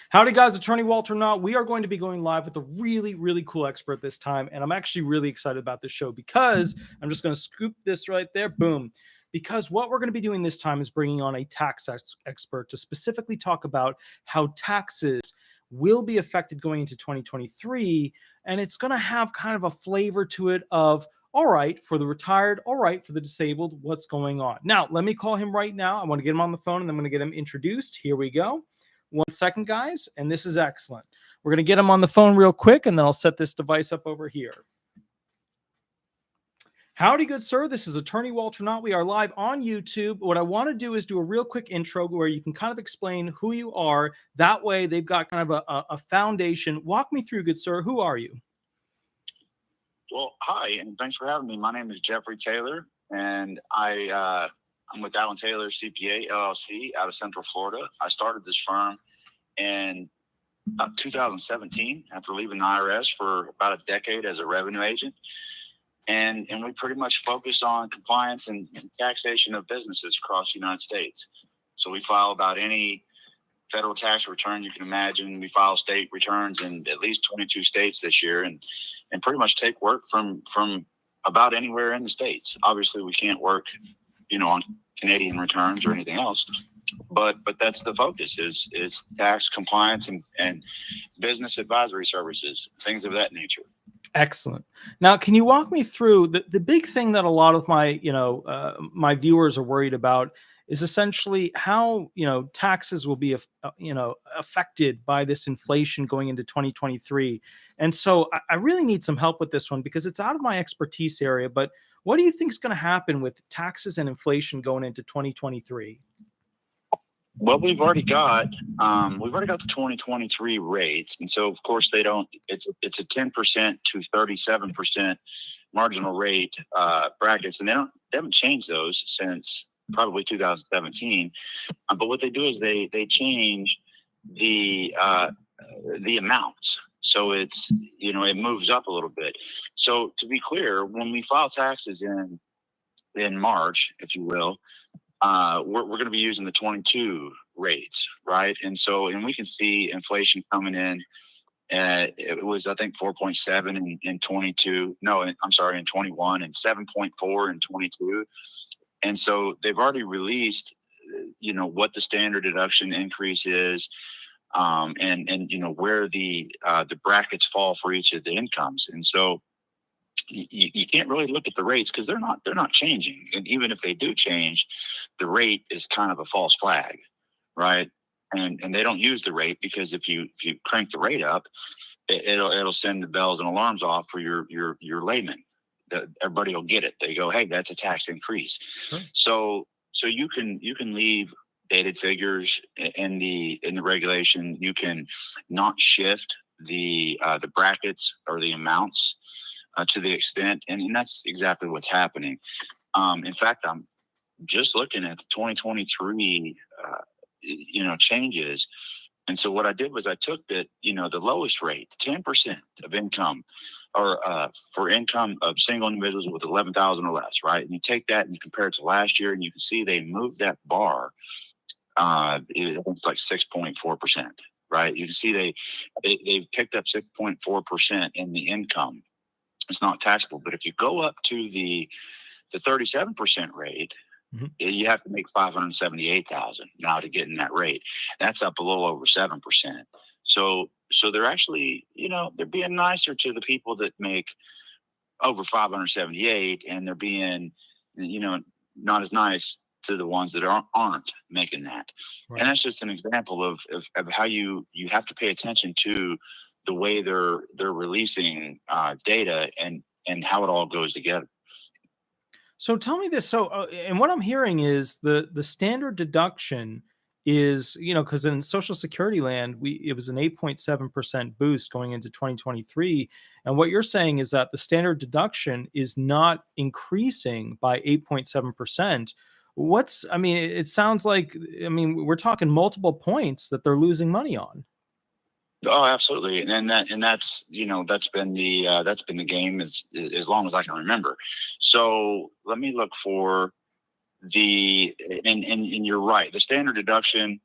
Howdy, guys. Attorney Walter Hnot. We are going to be going live with a really, really cool expert this time. And I'm actually really excited about this show because I'm just going to scoop this right there. Boom. Because what we're going to be doing this time is bringing on a tax expert to specifically talk about how taxes will be affected going into 2023. And it's going to have kind of a flavor to it of, all right, for the retired, all right, for the disabled, what's going on. Now, let me call him right now. I want to get him on the phone and I'm going to get him introduced. Here we go. 1 second, guys, and this is excellent. We're going to get him on the phone real quick, and then I'll set this device up over here. Howdy, good sir. This is Attorney Walter Hnot. We are live on YouTube. What I want to do is do a real quick intro where you can kind of explain who you are. That way, they've got kind of a foundation. Walk me through, good sir. Who are you? Well, hi, and thanks for having me. My name is Jeffrey Taylor, and I'm with Allen Taylor CPA LLC out of Central Florida. I started this firm in 2017 after leaving the IRS for about a decade as a revenue agent. And we pretty much focus on compliance and taxation of businesses across the United States. So we file about any federal tax return you can imagine. We file state returns in at least 22 states this year and pretty much take work from about anywhere in the states. Obviously, we can't work on Canadian returns or anything else, but that's the focus is tax compliance and business advisory services, things of that nature. Excellent. Now, can you walk me through the big thing that a lot of my, my viewers are worried about is essentially how, taxes will be, affected by this inflation going into 2023. And so I really need some help with this one because it's out of my expertise area, but what do you think is going to happen with taxes and inflation going into 2023? Well, we've already got the 2023 rates, and so of course it's a 10% to 37% marginal rate brackets, and they haven't changed those since probably 2017. But what they do is they change the amounts. So it's, it moves up a little bit. So to be clear, when we file taxes in March, if you will, we're going to be using the 22 rates, right? And we can see inflation coming in. It was, I think, 4.7 in 22. No, I'm sorry, in 21 and 7.4 in 22. And so they've already released, what the standard deduction increase is. And where the brackets fall for each of the incomes, and so you can't really look at the rates because they're not changing, and even if they do change, the rate is kind of a false flag, right? And they don't use the rate because if you crank the rate up, it'll send the bells and alarms off for your layman. Everybody will get it. They go, hey, that's a tax increase. Sure. So you can leave dated figures in the regulation. You can not shift the brackets or the amounts to the extent, and that's exactly what's happening. In fact, I'm just looking at the 2023 changes, and so what I did was I took the lowest rate, 10% of income, or for income of single individuals with 11,000 or less, right? And you take that and you compare it to last year, and you can see they moved that bar. It's like 6.4%, right? You can see they've picked up 6.4% in the income. It's not taxable, but if you go up to the 37% rate, mm-hmm. you have to make $578,000 now to get in that rate. That's up a little over 7%. So they're actually, they're being nicer to the people that make over 578, and they're being, not as nice to the ones that aren't making that. Right. And that's just an example of how you have to pay attention to the way they're releasing data and how it all goes together. So tell me this. So, and what I'm hearing is the standard deduction is, because in Social Security land, it was an 8.7% boost going into 2023. And what you're saying is that the standard deduction is not increasing by 8.7%. It sounds like, we're talking multiple points that they're losing money on. Oh, absolutely. And that's been the game as long as I can remember. So let me look for and you're right. The standard deduction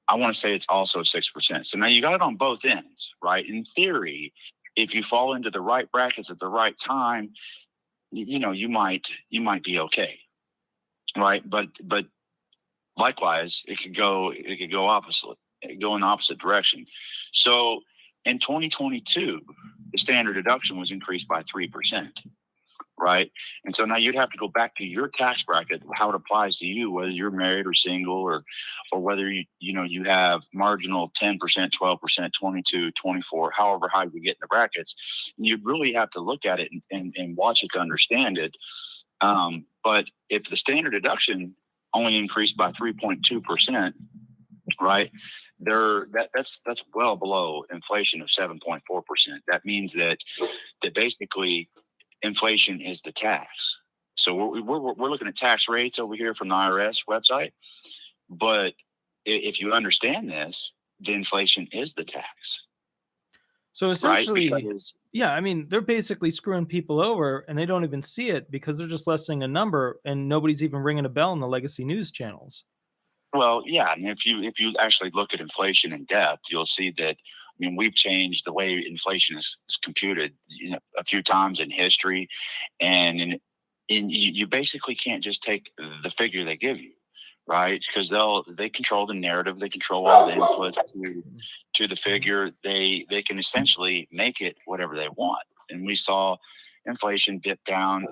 I want to say it's also 6%. So now you got it on both ends, right? In theory, if you fall into the right brackets at the right time, you know, you might be okay, right? But likewise, it could go opposite, go in the opposite direction. So in 2022, the standard deduction was increased by 3%. Right. And so now you'd have to go back to your tax bracket, how it applies to you, whether you're married or single, or whether you have marginal 10%, 12%, 22, 24, however high you get in the brackets. And you really have to look at it and watch it to understand it. But if the standard deduction only increased by 3.2%, right, that's well below inflation of 7.4%. That means that basically inflation is the tax. So we're looking at tax rates over here from the IRS website. But if you understand this, the inflation is the tax. So essentially, right? Because, yeah, I mean, they're basically screwing people over and they don't even see it because they're just listing a number and nobody's even ringing a bell in the legacy news channels. well, yeah, and if you actually look at inflation in depth, you'll see that. I mean, we've changed the way inflation is computed, a few times in history, and you basically can't just take the figure they give you, right? Because they control the narrative, they control all the inputs to the figure. They can essentially make it whatever they want, and we saw inflation dip down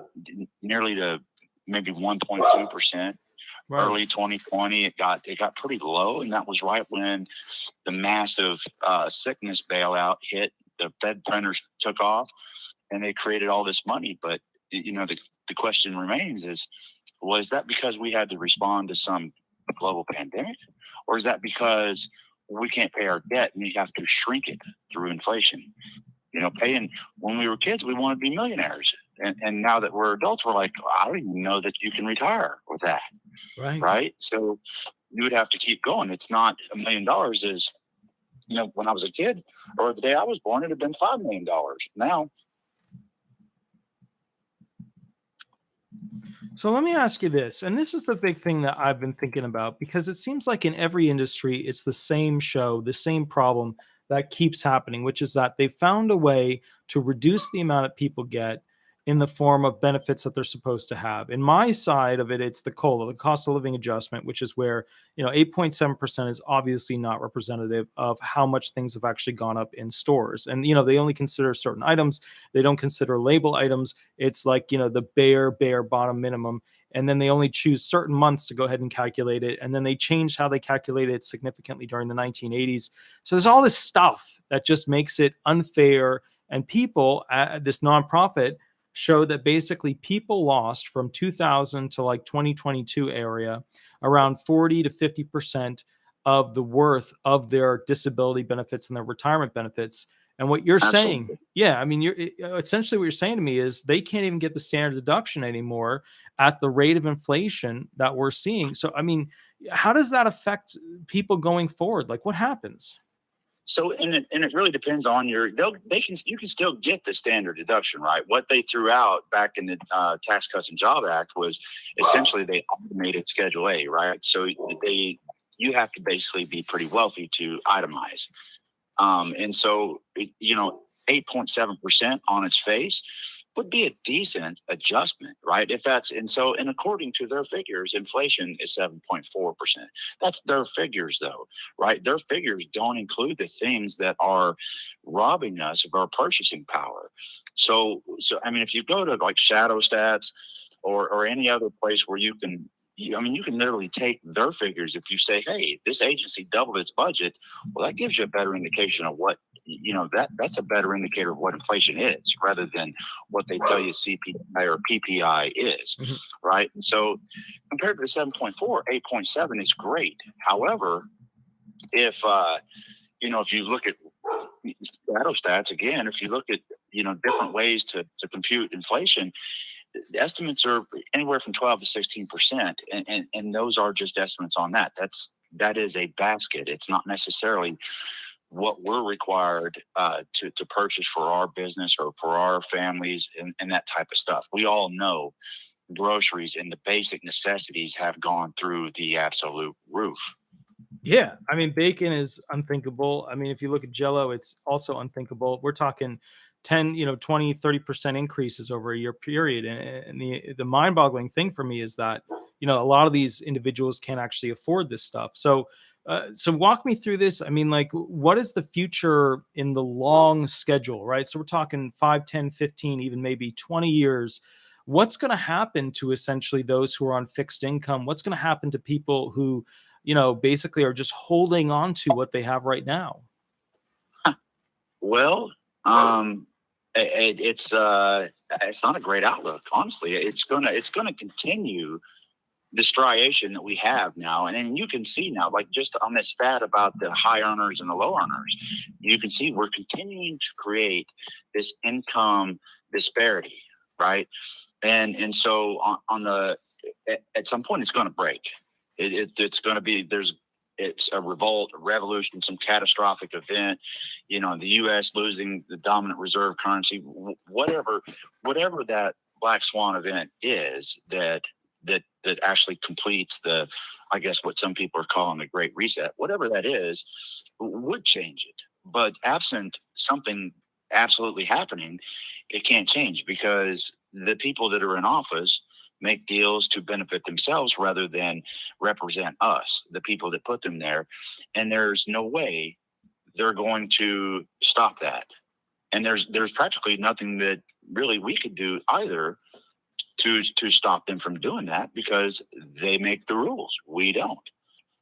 nearly to maybe 1.2%. Right. Early 2020, it got pretty low, and that was right when the massive sickness bailout hit. The Fed printers took off, and they created all this money. But the question remains: was that because we had to respond to some global pandemic, or is that because we can't pay our debt and we have to shrink it through inflation? Paying when we were kids, we wanted to be millionaires. And now that we're adults, we're like, I don't even know that you can retire with that. Right. So you would have to keep going. It's not $1 million is, when I was a kid or the day I was born, it'd have been $5 million. Now. So let me ask you this, and this is the big thing that I've been thinking about, because it seems like in every industry, it's the same show, the same problem that keeps happening, which is that they found a way to reduce the amount that people get in the form of benefits that they're supposed to have. In my side of it, it's the COLA, the cost of living adjustment, which is where 8.7% is obviously not representative of how much things have actually gone up in stores. And they only consider certain items. They don't consider label items. It's like the bare bottom minimum. And then they only choose certain months to go ahead and calculate it. And then they changed how they calculated it significantly during the 1980s. So there's all this stuff that just makes it unfair. And people at this nonprofit showed that basically people lost from 2000 to like 2022 area around 40 to 50% of the worth of their disability benefits and their retirement benefits. And what you're saying, yeah, I mean, you're essentially what you're saying to me is they can't even get the standard deduction anymore at the rate of inflation that we're seeing. So, I mean, how does that affect people going forward? Like, what happens? So, and it really depends on you can still get the standard deduction, right? What they threw out back in the Tax Cuts and Job Act was essentially they automated Schedule A, right? So you have to basically be pretty wealthy to itemize. And so, 8.7% on its face would be a decent adjustment, right? And according to their figures, inflation is 7.4%. That's their figures though, right? Their figures don't include the things that are robbing us of our purchasing power. So I mean, if you go to like Shadow Stats or any other place where you can literally take their figures. If you say, hey, this agency doubled its budget, well, that gives you a better indication of what, that's a better indicator of what inflation is rather than what they tell you CPI or PPI is, right? And so compared to the 7.4, 8.7 is great. However, if you look at Shadow Stats, again, if you look at, different ways to compute inflation, the estimates are anywhere from 12 to 16%, and those are just estimates on that. That is a basket. It's not necessarily what we're required to purchase for our business or for our families and that type of stuff. We all know groceries and the basic necessities have gone through the absolute roof. Yeah, I mean, bacon is unthinkable. I mean, if you look at Jello, it's also unthinkable. We're talking 10, 20, 30% increases over a year period. And the mind-boggling thing for me is that, a lot of these individuals can't actually afford this stuff. So walk me through this. I mean, like, what is the future in the long schedule, right? So we're talking 5, 10, 15, even maybe 20 years. What's going to happen to essentially those who are on fixed income? What's going to happen to people who basically are just holding on to what they have right now? Well, it's not a great outlook, honestly. It's gonna continue the striation that we have now, and then you can see now, like just on this stat about the high earners and the low earners, you can see we're continuing to create this income disparity, right? And so at some point it's going to break. It's going to be it's a revolt, a revolution, some catastrophic event, the U.S. losing the dominant reserve currency, whatever that black swan event is that actually completes I guess what some people are calling the Great Reset, whatever that is, would change it. But absent something absolutely happening, it can't change, because the people that are in office make deals to benefit themselves rather than represent us, the people that put them there. And there's no way they're going to stop that. And there's practically nothing that really we could do either to stop them from doing that, because they make the rules. We don't,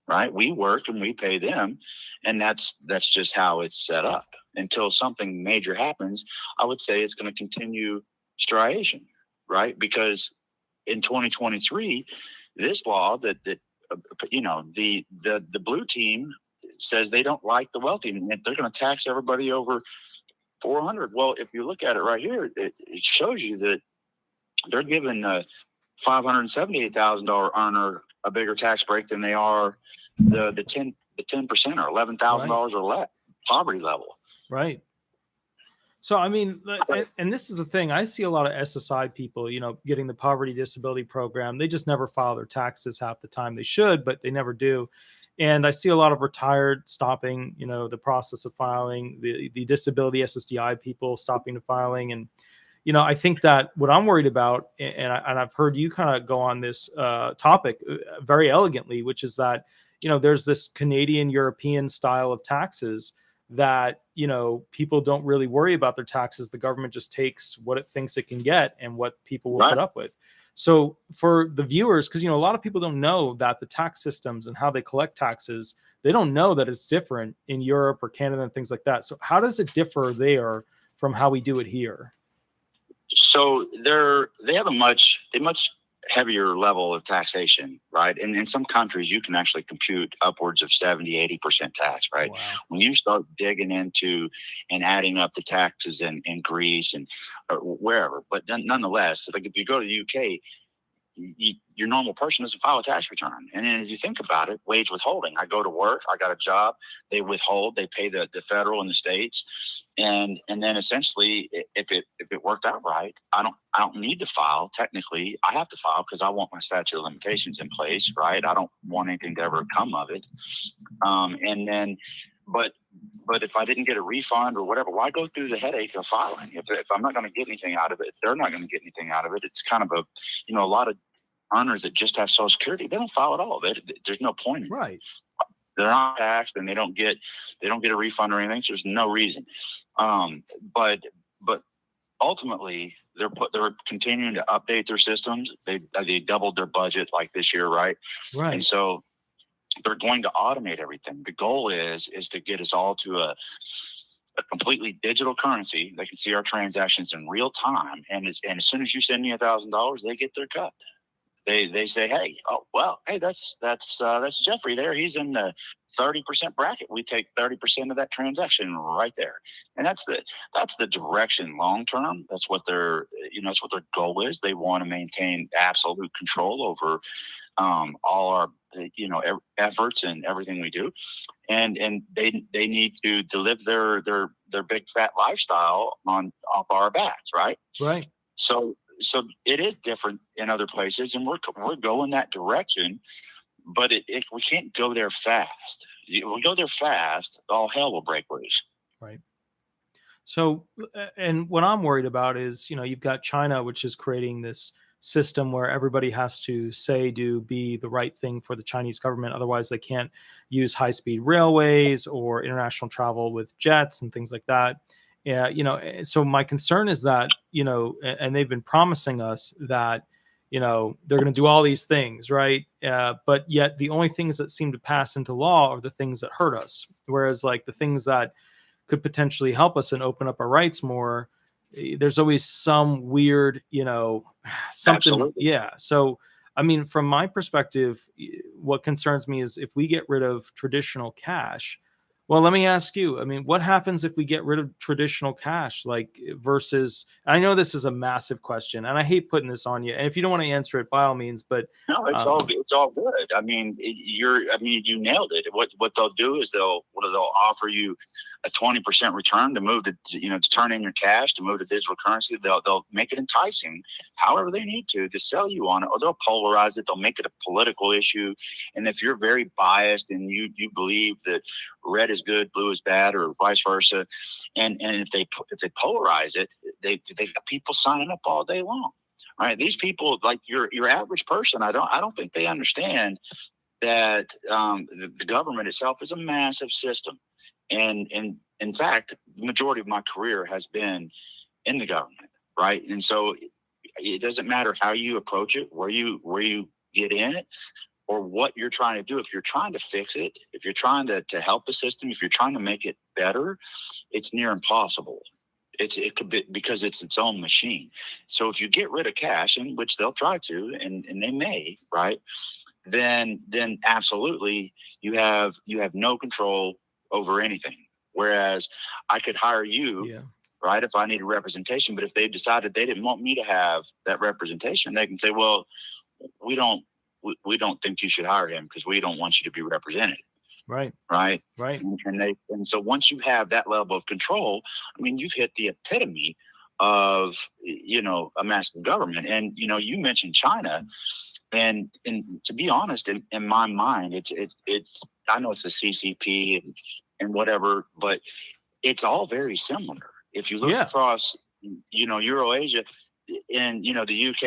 right? We work and we pay them. And that's just how it's set up. Until something major happens, I would say it's going to continue striation, right? Because in 2023, this law that the blue team says they don't like the wealthy, and they're going to tax everybody over 400. Well, if you look at it right here, it shows you that they're giving a $578,000 earner a bigger tax break than they are the 10% or $11,000 or less poverty level. Right. So, I mean, and this is the thing, I see a lot of SSI people, getting the poverty disability program. They just never file their taxes half the time. They should, but they never do. And I see a lot of retired stopping, the process of filing, the disability SSDI people stopping the filing. And, I think that what I'm worried about, and I've heard you kind of go on this topic very elegantly, which is that, there's this Canadian European style of taxes that people don't really worry about their taxes. The government just takes what it thinks it can get and what people will put up with. So for the viewers, because a lot of people don't know that the tax systems and how they collect taxes, they don't know that it's different in Europe or Canada and things like that. So how does it differ there from how we do it here? So they have a much heavier level of taxation, right? And in some countries, you can actually compute upwards of 70-80% tax, right? Wow. When you start digging into and adding up the taxes in Greece and wherever, but then nonetheless, like if you go to the UK, your normal person doesn't file a tax return. And then if you think about it, wage withholding, I go to work, I got a job, they withhold, they pay the federal and the states. And then essentially, if it worked out right, I don't need to file. Technically, I have to file because I want my statute of limitations in place, right? I don't want anything to ever come of it. And then, but if I didn't get a refund or whatever, why go through the headache of filing? If I'm not going to get anything out of it, if they're not going to get anything out of it, it's kind of a lot of earners that just have Social Security, they don't file at all. There's no point in it. Right. They're not taxed and they don't get a refund or anything. So there's no reason. But ultimately, they're continuing to update their systems. They doubled their budget like this year, right? Right. And so they're going to automate everything. The goal is to get us all to a completely digital currency. They can see our transactions in real time, and as soon as you send me $1,000, they get their cut. They say, hey, that's Jeffrey there. He's in the 30% bracket. We take 30% of that transaction right there, and that's the direction long term. That's what that's what their goal is. They want to maintain absolute control over all our efforts and everything we do, and they need to deliver their big fat lifestyle off our backs, right? Right. So it is different in other places, and we're going that direction, but we can't go there fast. We go there fast, all hell will break loose. Right. So, and what I'm worried about is, you've got China, which is creating this system where everybody has to say, do, be the right thing for the Chinese government. Otherwise, they can't use high speed railways or international travel with jets and things like that. Yeah. So my concern is that, and they've been promising us that, they're going to do all these things, right? But yet the only things that seem to pass into law are the things that hurt us. Whereas like the things that could potentially help us and open up our rights more, there's always some weird, something. Absolutely. Yeah. So, I mean, from my perspective, what concerns me is if we get rid of traditional cash. Well, let me ask you, I mean, what happens if we get rid of traditional cash, like versus, I know this is a massive question and I hate putting this on you. And if you don't want to answer it, by all means, but no, it's all good. I mean, you nailed it. What they'll do is they'll offer you a 20% return to move to turn in your cash, to move to digital currency. They'll make it enticing, however they need to sell you on it, or they'll polarize it. They'll make it a political issue. And if you're very biased and you believe that red is good, blue is bad, or vice versa, and if they polarize it, they got people signing up all day long. Right? These people, like your average person, I don't think they understand that the government itself is a massive system, and in fact, the majority of my career has been in the government, right? And so it doesn't matter how you approach it, where you get in it, or what you're trying to do. If you're trying to fix it, if you're trying to help the system, if you're trying to make it better, it's near impossible. It could be because it's its own machine. So if you get rid of cash, and which they'll try to, and they may, right? Then absolutely you have no control over anything. Whereas I could hire you, right, if I needed representation, but if they decided they didn't want me to have that representation, they can say, well, we don't think you should hire him because we don't want you to be represented. Right. And so once you have that level of control, I mean, you've hit the epitome of, a massive government. And, you mentioned China, and to be honest, in my mind, it's I know it's the CCP and whatever, but it's all very similar. If you look across, Eurasia and, the UK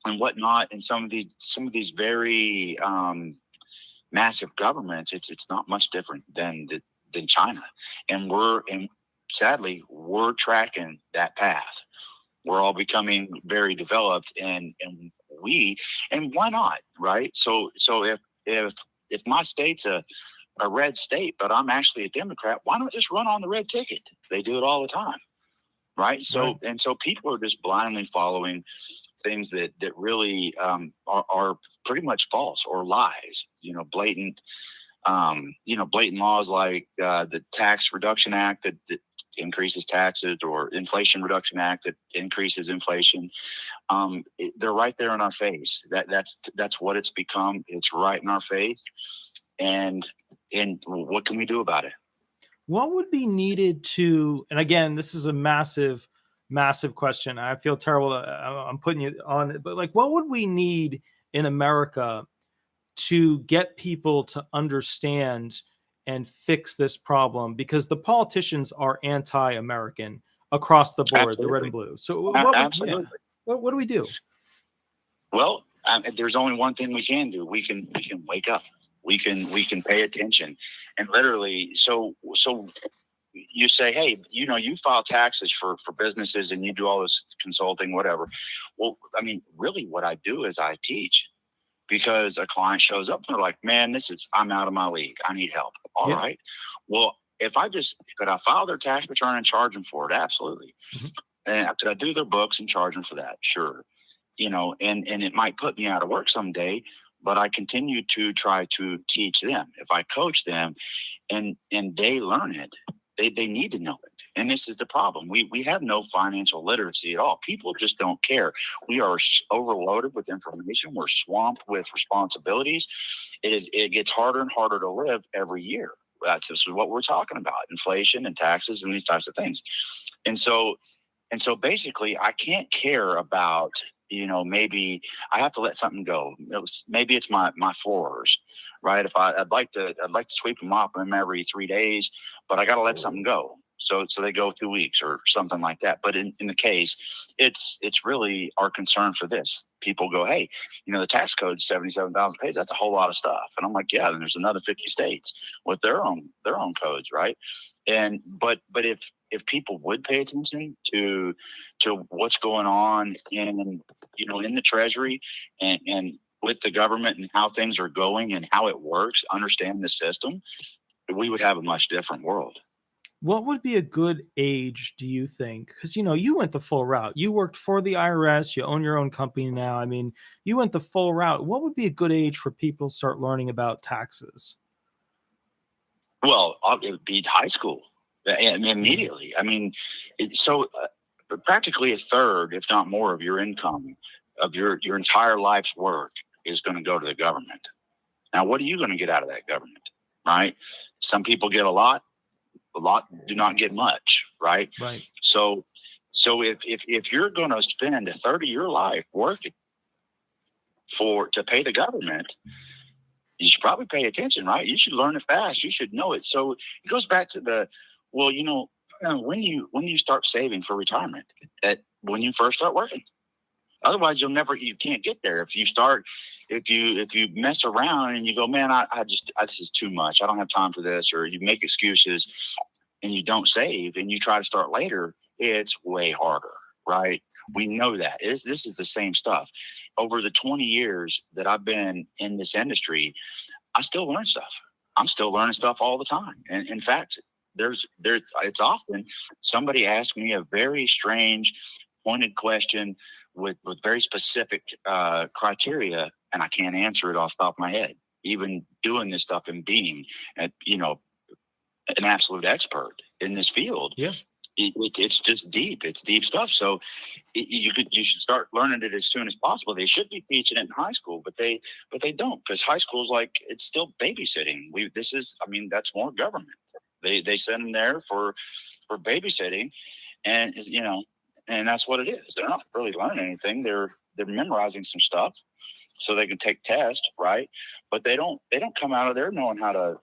and whatnot, and some of these very, massive governments, it's not much different than China, and sadly we're tracking that path. We're all becoming very developed, and why not, right? So if my state's a red state, but I'm actually a Democrat, why not just run on the red ticket? They do it all the time, right? So and so people are just blindly following things that really are pretty much false or lies. Blatant laws like the Tax Reduction Act that increases taxes, or Inflation Reduction Act that increases inflation. They're right there in our face. That's what it's become. It's right in our face. And what can we do about it? What would be needed to, and again, this is a massive question. I feel terrible that I'm putting you on it, but like, what would we need in America to get people to understand and fix this problem? Because the politicians are anti-American across the board, Absolutely. The red and blue. So what do we do? Well, there's only one thing we can do. We can wake up. We can pay attention, and literally. So you say, hey, you file taxes for businesses and you do all this consulting, whatever. Well, I mean, really what I do is I teach, because a client shows up and they're like, man, I'm out of my league. I need help. All right. Well, could I file their tax return and charge them for it? Absolutely. Mm-hmm. And could I do their books and charge them for that? Sure. And it might put me out of work someday, but I continue to try to teach them. If I coach them and they learn it, they need to know it. And this is the problem. We have no financial literacy at all. People just don't care. We are overloaded with information. We're swamped with responsibilities. It gets harder and harder to live every year. This is what we're talking about: inflation and taxes and these types of things. And so And so basically I can't care about, maybe I have to let something go. Maybe it's my floors, right? If I'd like to sweep and mop them every 3 days, but I got to let something go. So they go 2 weeks or something like that. But in the case, it's really our concern for this. People go, hey, the tax code's 77,000 pages. That's a whole lot of stuff. And I'm like, yeah, and there's another 50 states with their own codes, right? And but if people would pay attention to what's going on in the Treasury and with the government and how things are going and how it works, understand the system, we would have a much different world. What would be a good age, do you think? Because you went the full route. You worked for the IRS. You own your own company now. I mean, you went the full route. What would be a good age for people to start learning about taxes? Well, it would be high school immediately. I mean, practically a third, if not more, of your income, of your entire life's work is going to go to the government. Now, what are you going to get out of that government, right? Some people get a lot do not get much, right? Right. So if you're going to spend a third of your life working to pay the government, you should probably pay attention, right? You should learn it fast. You should know it. So it goes back to when you start saving for retirement, when you first start working. Otherwise, you can't get there. If you mess around and you go, man, this is too much. I don't have time for this. Or you make excuses and you don't save and you try to start later, it's way harder, right? We know that. This is the same stuff. Over the 20 years that I've been in this industry, I still learn stuff. I'm still learning stuff all the time. And in fact, it's often somebody asks me a very strange, pointed question with very specific criteria, and I can't answer it off the top of my head. Even doing this stuff and being, an absolute expert in this field. Yeah. It's just deep. It's deep stuff. So you should start learning it as soon as possible. They should be teaching it in high school, but they don't, because high school is like, it's still babysitting. That's more government. They send them there for babysitting, and and that's what it is. They're not really learning anything. They're memorizing some stuff so they can take tests, right? But they don't come out of there knowing how to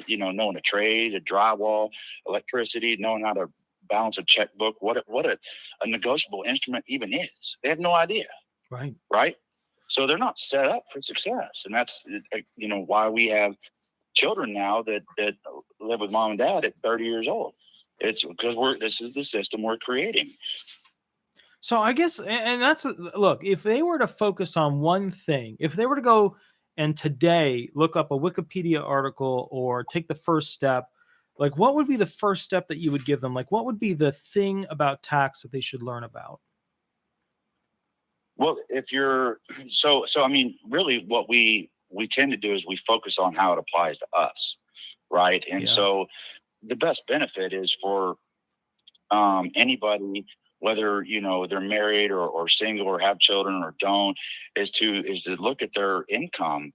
knowing a trade, a drywall, electricity, knowing how to balance a checkbook, what a negotiable instrument even is. They have no idea. Right. So they're not set up for success. And that's why we have children now that live with mom and dad at 30 years old. It's because this is the system we're creating. So I guess, and look, if they were to focus on one thing, if they were to go and today look up a Wikipedia article or take the first step, like what would be the first step that you would give them? Like what would be the thing about tax that they should learn about? Well, really what we tend to do is we focus on how it applies to us, right? And so the best benefit is for anybody, whether they're married or single or have children or don't, is to look at their income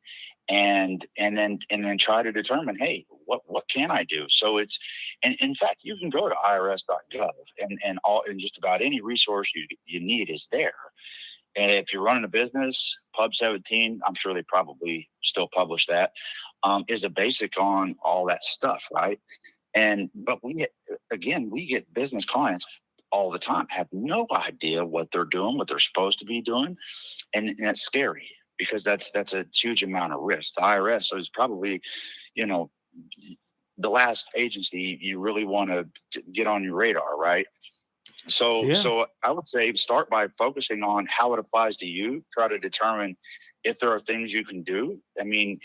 and then try to determine, hey, what can I do? So and in fact, you can go to irs.gov and just about any resource you need is there. And if you're running a business, Pub 17, I'm sure they probably still publish that, is a basic on all that stuff, right? But we get business clients all the time, have no idea what they're doing, what they're supposed to be doing. And that's scary because that's a huge amount of risk. The IRS is probably, the last agency you really want to get on your radar, right? So I would say start by focusing on how it applies to you. Try to determine if there are things you can do. I mean,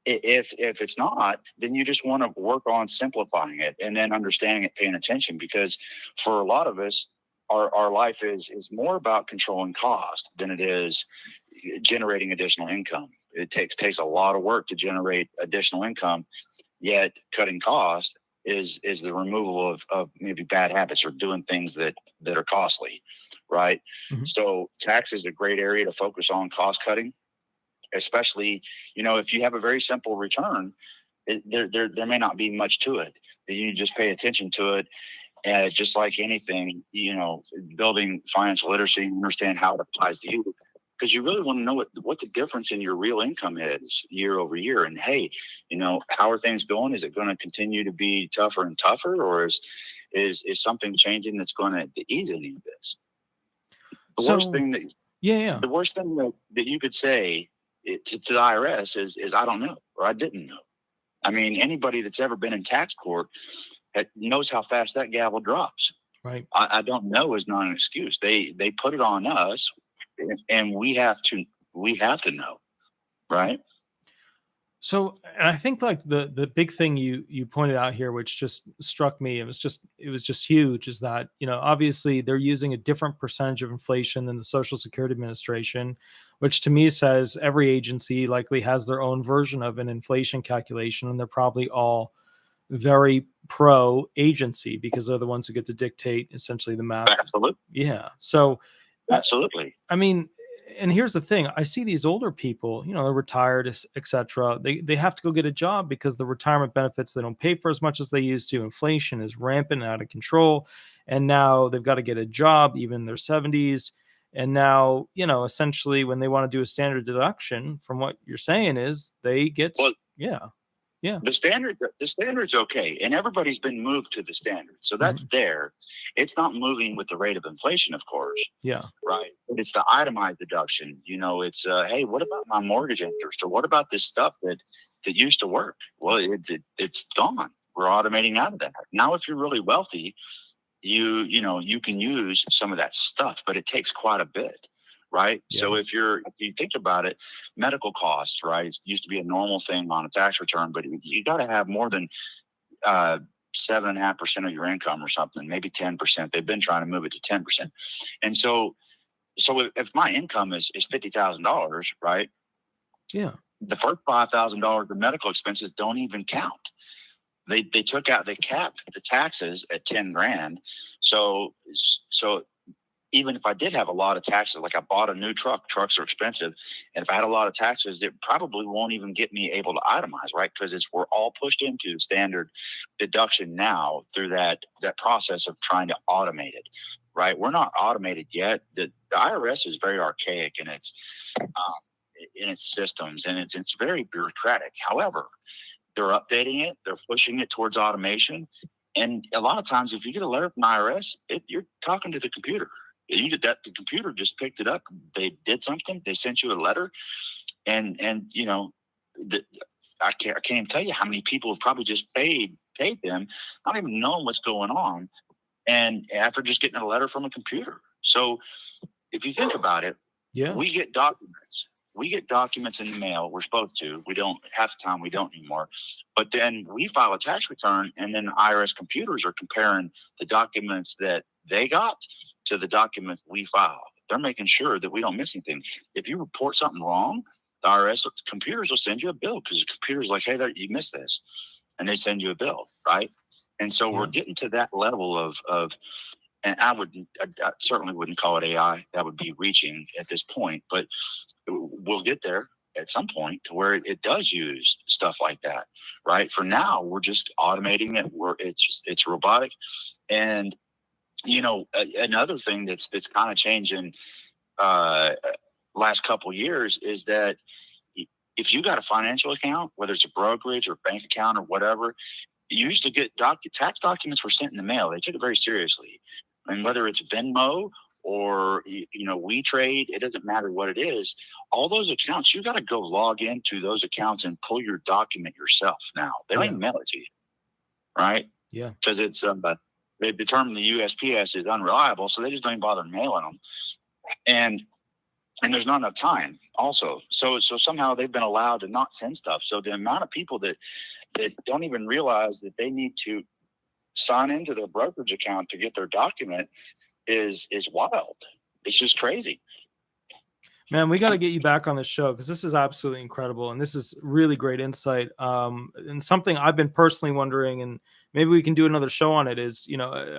if it's not, then you just want to work on simplifying it and then understanding it, paying attention, because for a lot of us, our life is more about controlling cost than it is generating additional income. It takes a lot of work to generate additional income, yet cutting costs is the removal of maybe bad habits or doing things that are costly, right? Mm-hmm. So tax is a great area to focus on cost cutting, especially, if you have a very simple return, there may not be much to it. You just pay attention to it just like anything, building financial literacy, understand how it applies to you, because you really want to know what the difference in your real income is year over year. And hey, how are things going? Is it going to continue to be tougher and tougher, or is something changing that's going to ease any of this? The worst thing that you could say to the IRS is I don't know, or I didn't know. I mean, anybody that's ever been in tax court knows how fast that gavel drops. Right. I don't know is not an excuse. They put it on us, and we have to know, right? So, and I think like the big thing you pointed out here, which just struck me, it was just huge, is that, obviously they're using a different percentage of inflation than the Social Security Administration, which to me says every agency likely has their own version of an inflation calculation, and they're probably all very pro agency because they're the ones who get to dictate essentially the math. Absolutely. Yeah. So absolutely. I mean, and here's the thing. I see these older people, they're retired, etc. They have to go get a job because the retirement benefits, they don't pay for as much as they used to. Inflation is rampant and out of control. And now they've got to get a job, even in their 70s. And now, essentially when they want to do a standard deduction, from what you're saying, is they get, yeah. The standard's okay, and everybody's been moved to the standard, so that's there. It's not moving with the rate of inflation, of course. Yeah. Right. But it's the itemized deduction. It's hey, what about my mortgage interest, or what about this stuff that used to work? Well, it's gone. We're automating out of that now. If you're really wealthy, you can use some of that stuff, but it takes quite a bit. Right. Yeah. So if you think about it, medical costs, right, it used to be a normal thing on a tax return, but you got to have more than 7.5% of your income or something, maybe 10%. They've been trying to move it to 10%. And so if my income is $50,000, right? Yeah. The first $5,000 of medical expenses don't even count. They capped the taxes at 10 grand. So even if I did have a lot of taxes, like I bought a new trucks are expensive. And if I had a lot of taxes, it probably won't even get me able to itemize, right? Because we're all pushed into standard deduction now through that process of trying to automate it, right? We're not automated yet. The IRS is very archaic in its systems, and it's very bureaucratic. However, they're updating it. They're pushing it towards automation. And a lot of times, if you get a letter from IRS, you're talking to the computer. The computer just picked it up. They did something. They sent you a letter, and I can't even tell you how many people have probably just paid them, not even knowing what's going on, and after just getting a letter from a computer. So if you think about it, we get documents. We get documents in the mail. We're supposed to. We don't, half the time we don't anymore. But then we file a tax return, and then IRS computers are comparing the documents that they got to the documents we filed. They're making sure that we don't miss anything. If you report something wrong, the IRS computers will send you a bill, because the computer's like, hey, you missed this. And they send you a bill, right? And so we're getting to that level of and I certainly wouldn't call it AI. That would be reaching at this point, but we'll get there at some point to where it does use stuff like that, right? For now, we're just automating it. It's robotic. And another thing that's kind of changing last couple of years is that if you got a financial account, whether it's a brokerage or bank account or whatever, you used to get tax documents were sent in the mail. They took it very seriously. And whether it's Venmo or WeTrade, it doesn't matter what it is. All those accounts, you got to go log into those accounts and pull your document yourself now. They don't even mail it to you, right? Yeah. Because it's they determined the USPS is unreliable, so they just don't even bother mailing them. And there's not enough time also. So somehow they've been allowed to not send stuff. So the amount of people that don't even realize that they need to sign into their brokerage account to get their document is wild. It's just crazy. Man, we got to get you back on the show, because this is absolutely incredible. And this is really great insight. And something I've been personally wondering, and maybe we can do another show on it, is,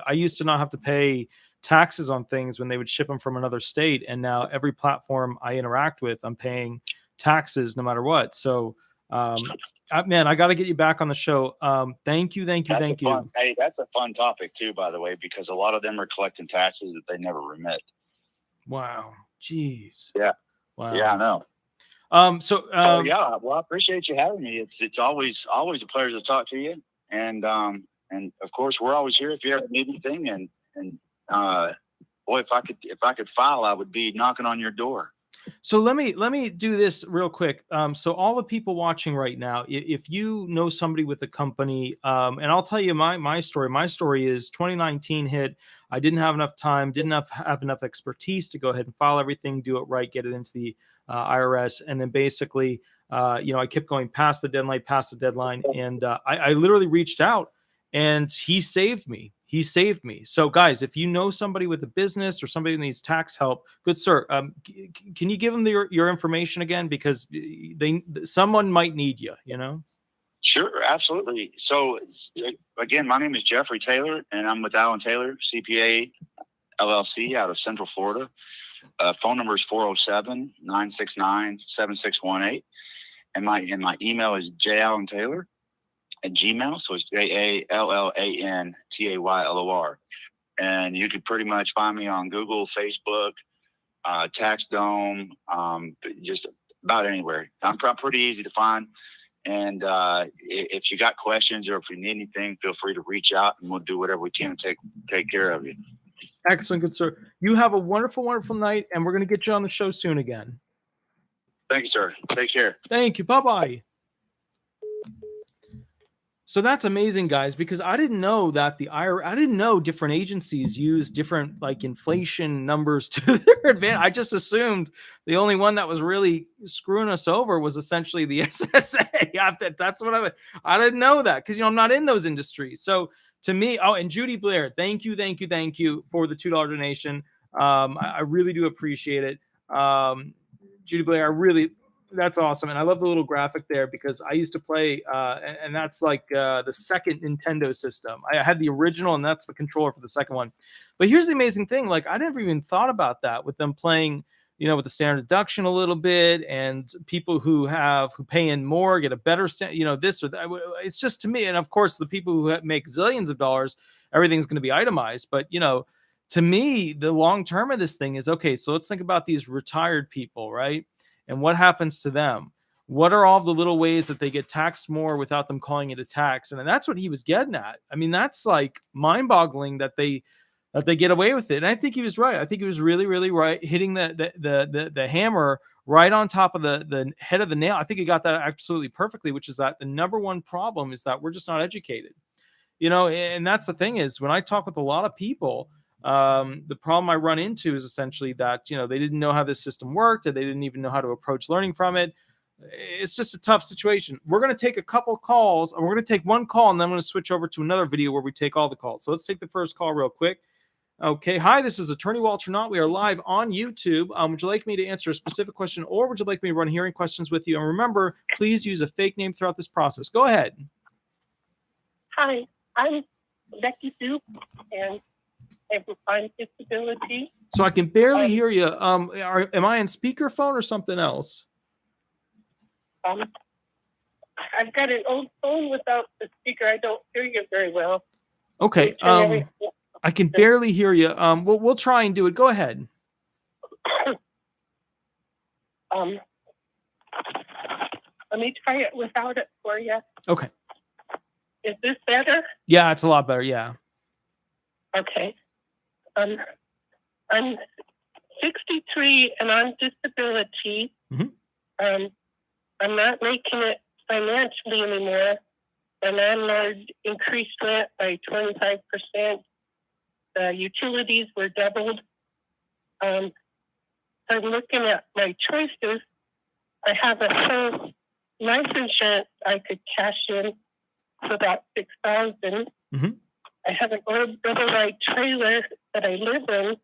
I used to not have to pay taxes on things when they would ship them from another state. And now every platform I interact with, I'm paying taxes no matter what. So man, I got to get you back on the show. Thank you. Hey, that's a fun topic too, by the way, because a lot of them are collecting taxes that they never remit. Wow. Jeez. Yeah. Wow. Yeah, I know. So yeah, well, I appreciate you having me. It's always a pleasure to talk to you. And of course we're always here if you ever need anything. And boy, if I could file, I would be knocking on your door. So let me do this real quick. So all the people watching right now, if you know somebody with a company, and I'll tell you my story. My story is 2019 hit. I didn't have enough time, didn't have enough expertise to go ahead and file everything, do it right, get it into the IRS, and then basically, I kept going past the deadline, and I literally reached out, and he saved me. So guys, if you know somebody with a business or somebody who needs tax help, good sir, can you give them your information again? Because someone might need you, Sure, absolutely. So again, my name is Jeffrey Taylor, and I'm with Allen Taylor, CPA LLC out of Central Florida. Phone number is 407-969-7618. And my email is jallentaylor@gmail. So it's JALLANTAYLOR. And you can pretty much find me on Google, Facebook, TaxDome, just about anywhere. I'm pretty easy to find. And if you got questions or if you need anything, feel free to reach out, and we'll do whatever we can to take care of you. Excellent, good sir. You have a wonderful, wonderful night, and we're going to get you on the show soon again. Thank you, sir. Take care. Thank you. Bye-bye. So that's amazing, guys, because I didn't know that I didn't know different agencies use different inflation numbers to their advantage. I just assumed the only one that was really screwing us over was essentially the SSA. That's what I didn't know that because I'm not in those industries. So to me, and Judy Blair, thank you for the $2 donation. I really do appreciate it. Judy Blair, that's awesome. And I love the little graphic there because I used to play, and that's like the second Nintendo system. I had the original, and that's the controller for the second one. But here's the amazing thing. I never even thought about that with them playing, with the standard deduction a little bit, and people who pay in more get a better, this or that. It's just to me, and of course, the people who make zillions of dollars, everything's going to be itemized. But, to me, the long term of this thing is, okay, so let's think about these retired people, right? And what happens to them? What are all the little ways that they get taxed more without them calling it a tax? And that's what he was getting at. I mean, that's mind-boggling that they get away with it. And I think he was right. I think he was really, really right, hitting the hammer right on top of the head of the nail. I think he got that absolutely perfectly, which is that the number one problem is that we're just not educated. And that's the thing is when I talk with a lot of people, the problem I run into is essentially that, they didn't know how this system worked, and they didn't even know how to approach learning from it. It's just a tough situation. We're going to take a couple calls, and we're going to take one call, and then I'm going to switch over to another video where we take all the calls. So let's take the first call real quick. Okay. Hi, this is Attorney Walter Hnot. We are live on YouTube. Would you like me to answer a specific question, or would you like me to run hearing questions with you? And remember, please use a fake name throughout this process. Go ahead. Hi, I'm Becky Duke, and I'm disability. So I can barely hear you. Am I on speakerphone or something else? I've got an old phone without the speaker. I don't hear you very well. Okay. I can barely hear you. We'll try and do it. Go ahead. Let me try it without it for you. Okay. Is this better? Yeah, it's a lot better. Yeah. Okay. I'm 63 and on disability. Mm-hmm. I'm not making it financially anymore. The landlord increased rent by 25%. The utilities were doubled. I'm looking at my choices. I have a whole life insurance I could cash in for about $6,000. Mm-hmm. I have an override trailer that I live in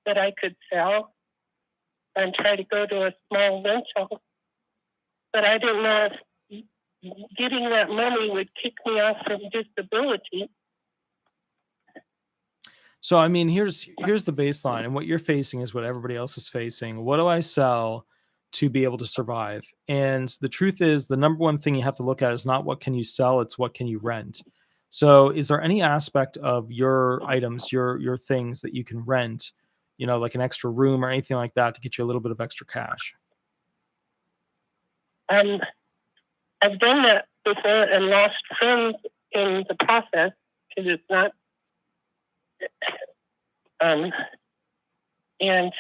that I could sell and try to go to a small rental. But I didn't know if getting that money would kick me off from disability. So, I mean, here's the baseline, and what you're facing is what everybody else is facing. What do I sell to be able to survive. And the truth is, the number one thing you have to look at is not what can you sell, it's what can you rent. So is there any aspect of your items, your things that you can rent, like an extra room or anything like that to get you a little bit of extra cash? I've done that before and lost friends in the process because it's not. And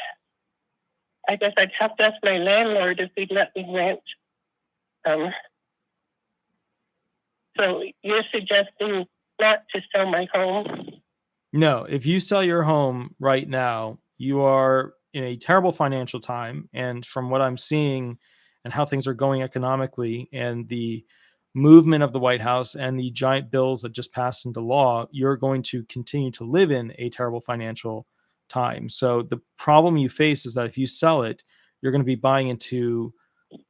I guess I'd have to ask my landlord if he'd let me rent. So you're suggesting not to sell my home? No, if you sell your home right now, you are in a terrible financial time. And from what I'm seeing and how things are going economically and the movement of the White House and the giant bills that just passed into law, you're going to continue to live in a terrible financial time. So the problem you face is that if you sell it, you're going to be buying into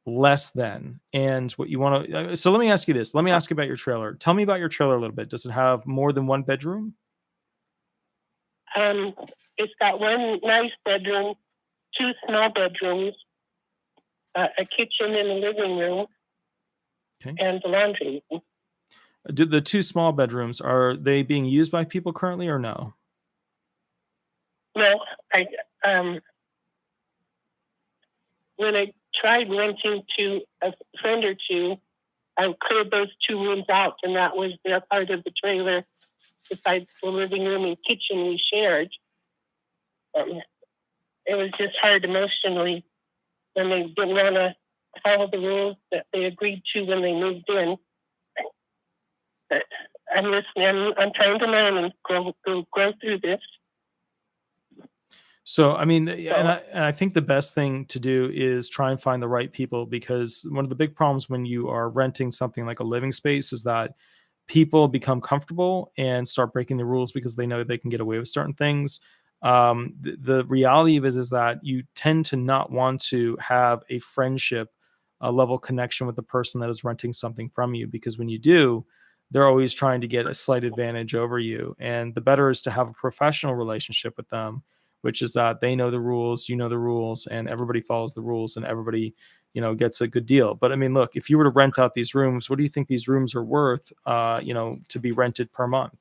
less than. And what you want to, so let me ask you this. Let me ask you about your trailer. Tell me about your trailer a little bit. Does it have more than one bedroom? It's got one nice bedroom, two small bedrooms, a kitchen and a living room, Okay. and the laundry room. Do the two small bedrooms, are they being used by people currently or no? No, when I tried renting to a friend or two, I cleared those two rooms out, and that was their part of the trailer. Besides the living room and kitchen we shared, it was just hard emotionally when they didn't want to follow the rules that they agreed to when they moved in. But I'm listening. I'm trying to learn and grow through this. So, I mean, and I think the best thing to do is try and find the right people, because one of the big problems when you are renting something like a living space is that people become comfortable and start breaking the rules because they know they can get away with certain things. The reality of it is that you tend to not want to have a friendship level connection with the person that is renting something from you, because when you do, they're always trying to get a slight advantage over you. And the better is to have a professional relationship with them, which is that they know the rules, you know the rules, and everybody follows the rules, and everybody gets a good deal. But I mean, look, if you were to rent out these rooms, what do you think these rooms are worth, to be rented per month?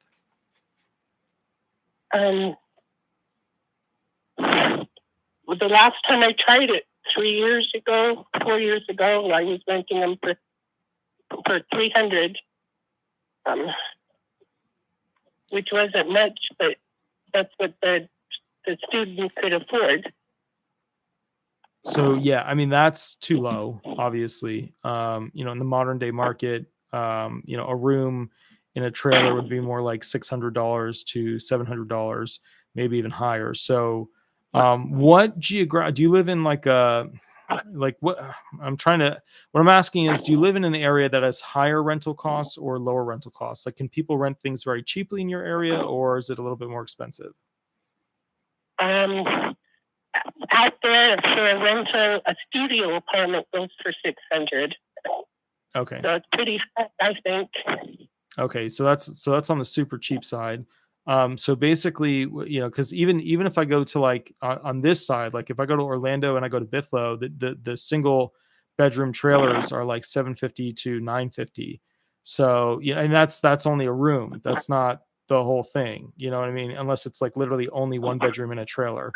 The last time I tried it 4 years ago, I was renting them for $300, which wasn't much, but that's what the student could afford. So yeah, I mean, that's too low, obviously. In the modern day market, a room in a trailer would be more like $600 to $700, maybe even higher. So what do you live in, what I'm asking is, do you live in an area that has higher rental costs or lower rental costs? Like, can people rent things very cheaply in your area, or is it a little bit more expensive? Out there for a rental, a studio apartment goes for $600. Okay. So it's pretty fast, I think. Okay, so that's on the super cheap side. So basically, because even if I go to on this side, like if I go to Orlando and I go to Bithlo, the single bedroom trailers are like $750 to $950. So yeah, and that's only a room. That's not the whole thing. You know what I mean? Unless it's like literally only one bedroom in a trailer.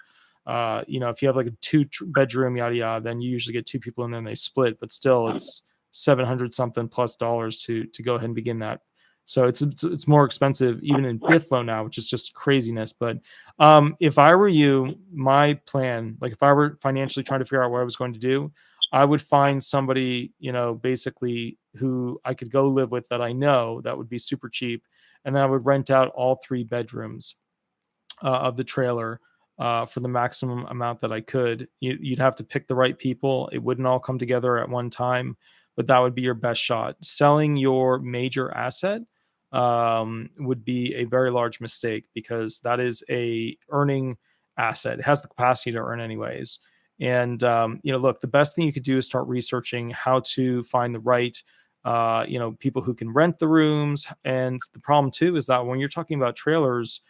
If you have like a bedroom, yada yada, then you usually get two people in there and they split. But still, it's $700 something plus dollars to go ahead and begin that. So it's more expensive even in Bithlo now, which is just craziness. But if I were you, my plan, like if I were financially trying to figure out what I was going to do, I would find somebody, basically who I could go live with that I know that would be super cheap. And then I would rent out all 3 bedrooms of the trailer for the maximum amount that I could. You'd have to pick the right people. It wouldn't all come together at one time, but that would be your best shot. Selling your major asset would be a very large mistake, because that is a earning asset. It has the capacity to earn anyways. And, look, the best thing you could do is start researching how to find the right, people who can rent the rooms. And the problem too is that when you're talking about trailers,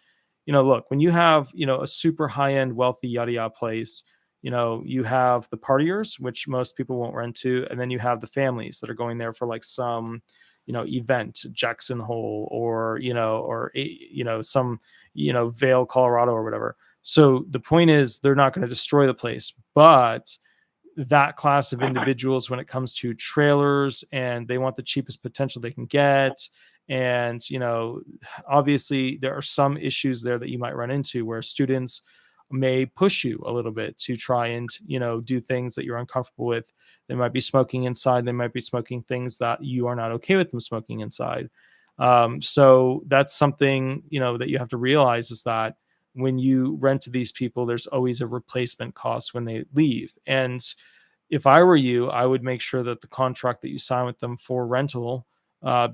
look, when you have, a super high-end wealthy yada yada place, you have the partiers, which most people won't rent to, and then you have the families that are going there for like some, event, Jackson Hole, or some, Vail, Colorado, or whatever. So the point is, they're not going to destroy the place, but that class of individuals, when it comes to trailers, and they want the cheapest potential they can get, and obviously there are some issues there that you might run into where students may push you a little bit to try and do things that you're uncomfortable with. They might be smoking inside, they might be smoking things that you are not okay with them smoking inside. So that's something that you have to realize, is that when you rent to these people, there's always a replacement cost when they leave. And if I were you, I would make sure that the contract that you sign with them for rental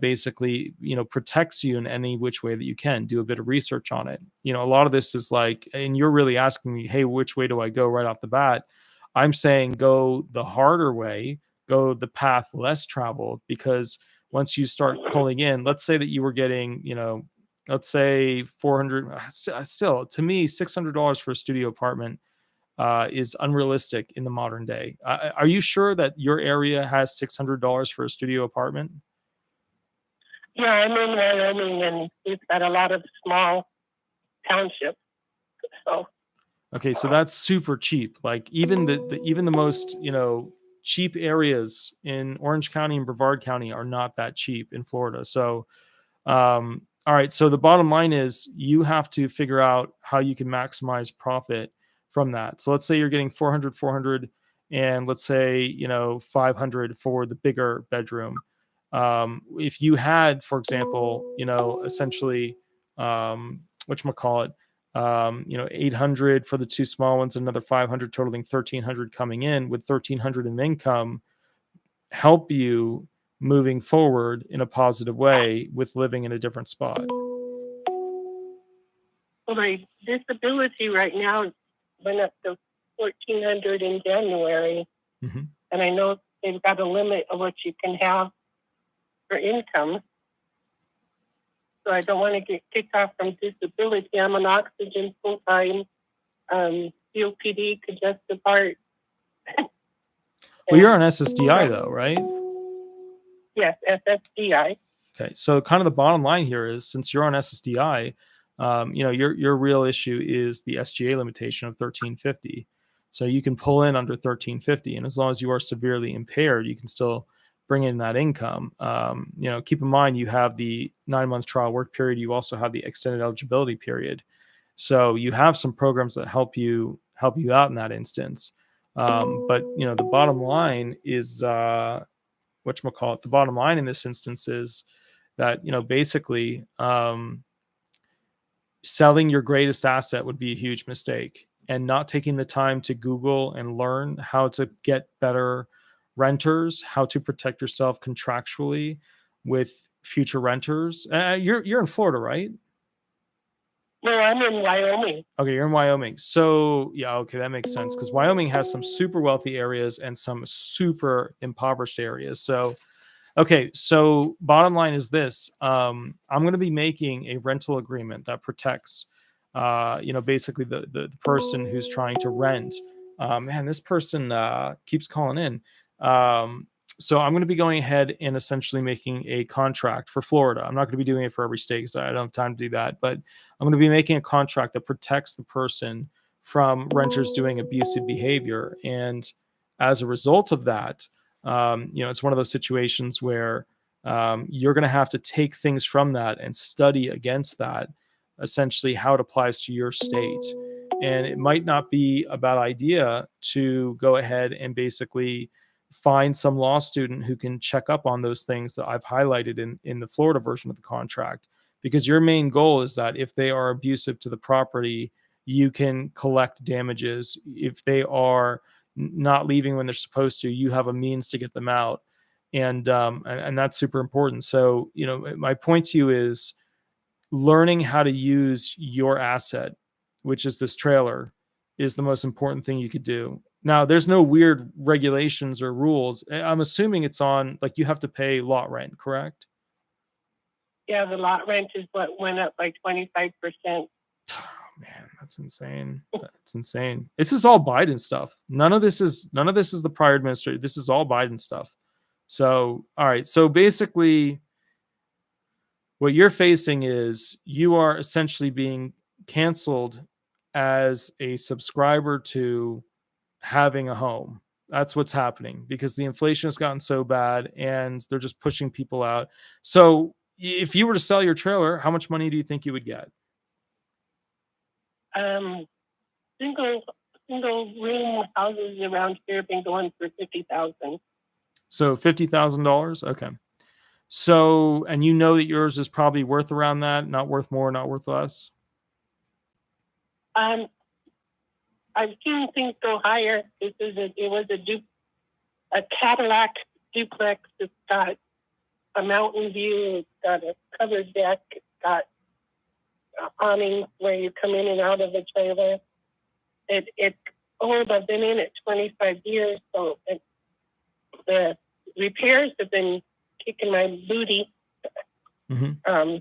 basically protects you in any which way that you can. Do a bit of research on it. A lot of this is like, and you're really asking me, hey, which way do I go right off the bat? I'm saying go the harder way, go the path less traveled, because once you start pulling in, let's say that you were getting let's say 400, still to me $600 for a studio apartment is unrealistic in the modern day. Are you sure that your area has $600 for a studio apartment? Yeah, I'm in Wyoming, and we've got a lot of small townships. So okay, so that's super cheap. Like even the most cheap areas in Orange County and Brevard County are not that cheap in Florida. So all right, so the bottom line is you have to figure out how you can maximize profit from that. So let's say you're getting 400, and let's say 500 for the bigger bedroom. If you had, for example, essentially, whatchamacallit, 800 for the two small ones, another 500, totaling 1,300 coming in, with 1,300 in income, help you moving forward in a positive way with living in a different spot. Well, my disability right now went up to 1,400 in January, and I know they've got a limit of what you can have for income. So I don't want to get kicked off from disability. I'm on oxygen full time, COPD, congestive heart. Well, you're on SSDI though, right? Yes, SSDI. Okay, so kind of the bottom line here is, since you're on SSDI, your real issue is the SGA limitation of 1350. So you can pull in under 1350, and as long as you are severely impaired, you can still bring in that income. Keep in mind, you have the 9-month trial work period. You also have the extended eligibility period. So you have some programs that help you out in that instance. But the bottom line is, whatchamacallit, the bottom line in this instance is that, basically, selling your greatest asset would be a huge mistake, and not taking the time to Google and learn how to get better renters, how to protect yourself contractually with future renters. You're in Florida, right? No, I'm in Wyoming. Okay, you're in Wyoming. So yeah, okay, that makes sense, because Wyoming has some super wealthy areas and some super impoverished areas. So okay, so bottom line is this: I'm going to be making a rental agreement that protects, basically the person who's trying to rent. Man, this person keeps calling in. So I'm going to be going ahead and essentially making a contract for Florida. I'm not going to be doing it for every state because I don't have time to do that. But I'm going to be making a contract that protects the person from renters doing abusive behavior. And as a result of that, it's one of those situations where you're going to have to take things from that and study against that, essentially how it applies to your state. And it might not be a bad idea to go ahead and basically find some law student who can check up on those things that I've highlighted in the Florida version of the contract, because your main goal is that if they are abusive to the property, you can collect damages. If they are not leaving when they're supposed to, you have a means to get them out. And that's super important. So, my point to you is learning how to use your asset, which is this trailer, is the most important thing you could do. Now, there's no weird regulations or rules. I'm assuming it's on, like, you have to pay lot rent, correct? Yeah, the lot rent is what went up by 25%. Man, that's insane. That's insane. This is all Biden stuff. None of this is the prior administration. This is all Biden stuff. So, all right. So basically, what you're facing is you are essentially being canceled as a subscriber to having a home. That's what's happening because the inflation has gotten so bad and they're just pushing people out. So, if you were to sell your trailer, how much money do you think you would get? Single room houses around here have been going for $50,000. So $50,000. Okay. So, and you know that yours is probably worth around that, not worth more, not worth less. I've seen things go higher. It was a Cadillac duplex. It's got a mountain view. It's got a covered deck. It's got awnings where you come in and out of the trailer. It's old. I've been in it 25 years, so the repairs have been kicking my booty. Mm-hmm. I've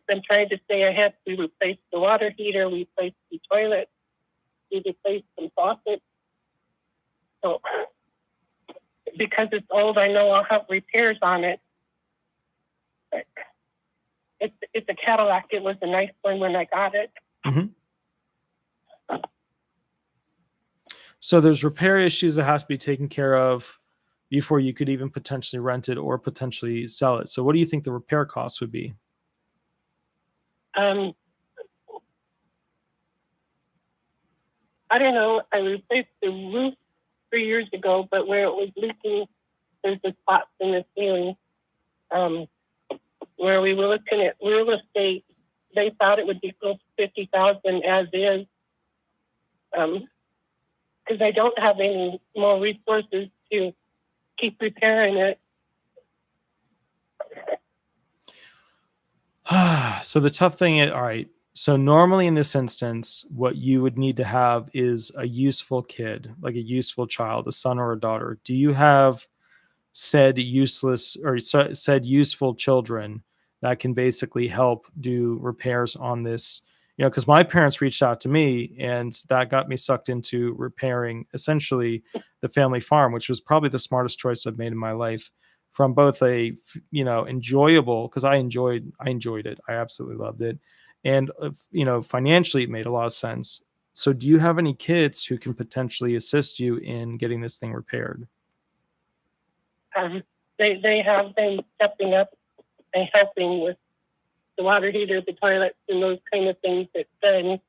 been trying to stay ahead. We replaced the water heater. We replaced the toilet. We replaced some faucets. So because it's old, I know I'll have repairs on it. But it's a Cadillac. It was a nice one when I got it. Mm-hmm. So there's repair issues that have to be taken care of before you could even potentially rent it or potentially sell it. So what do you think the repair costs would be? I don't know. I replaced the roof 3 years ago, but where it was leaking, there's a spots in the ceiling. Where we were looking at real estate, they thought it would be close to $50,000 as is. Because I don't have any more resources to keep repairing it. So the tough thing is, all right, so normally in this instance, what you would need to have is a useful kid, like a useful child, a son or a daughter. Do you have said useless or said useful children that can basically help do repairs on this? You know, because my parents reached out to me and that got me sucked into repairing essentially the family farm, which was probably the smartest choice I've made in my life, from both a, enjoyable, because I enjoyed it. I absolutely loved it. And, financially it made a lot of sense. So do you have any kids who can potentially assist you in getting this thing repaired? They have been stepping up and helping with the water heater, the toilets, and those kind of things. That then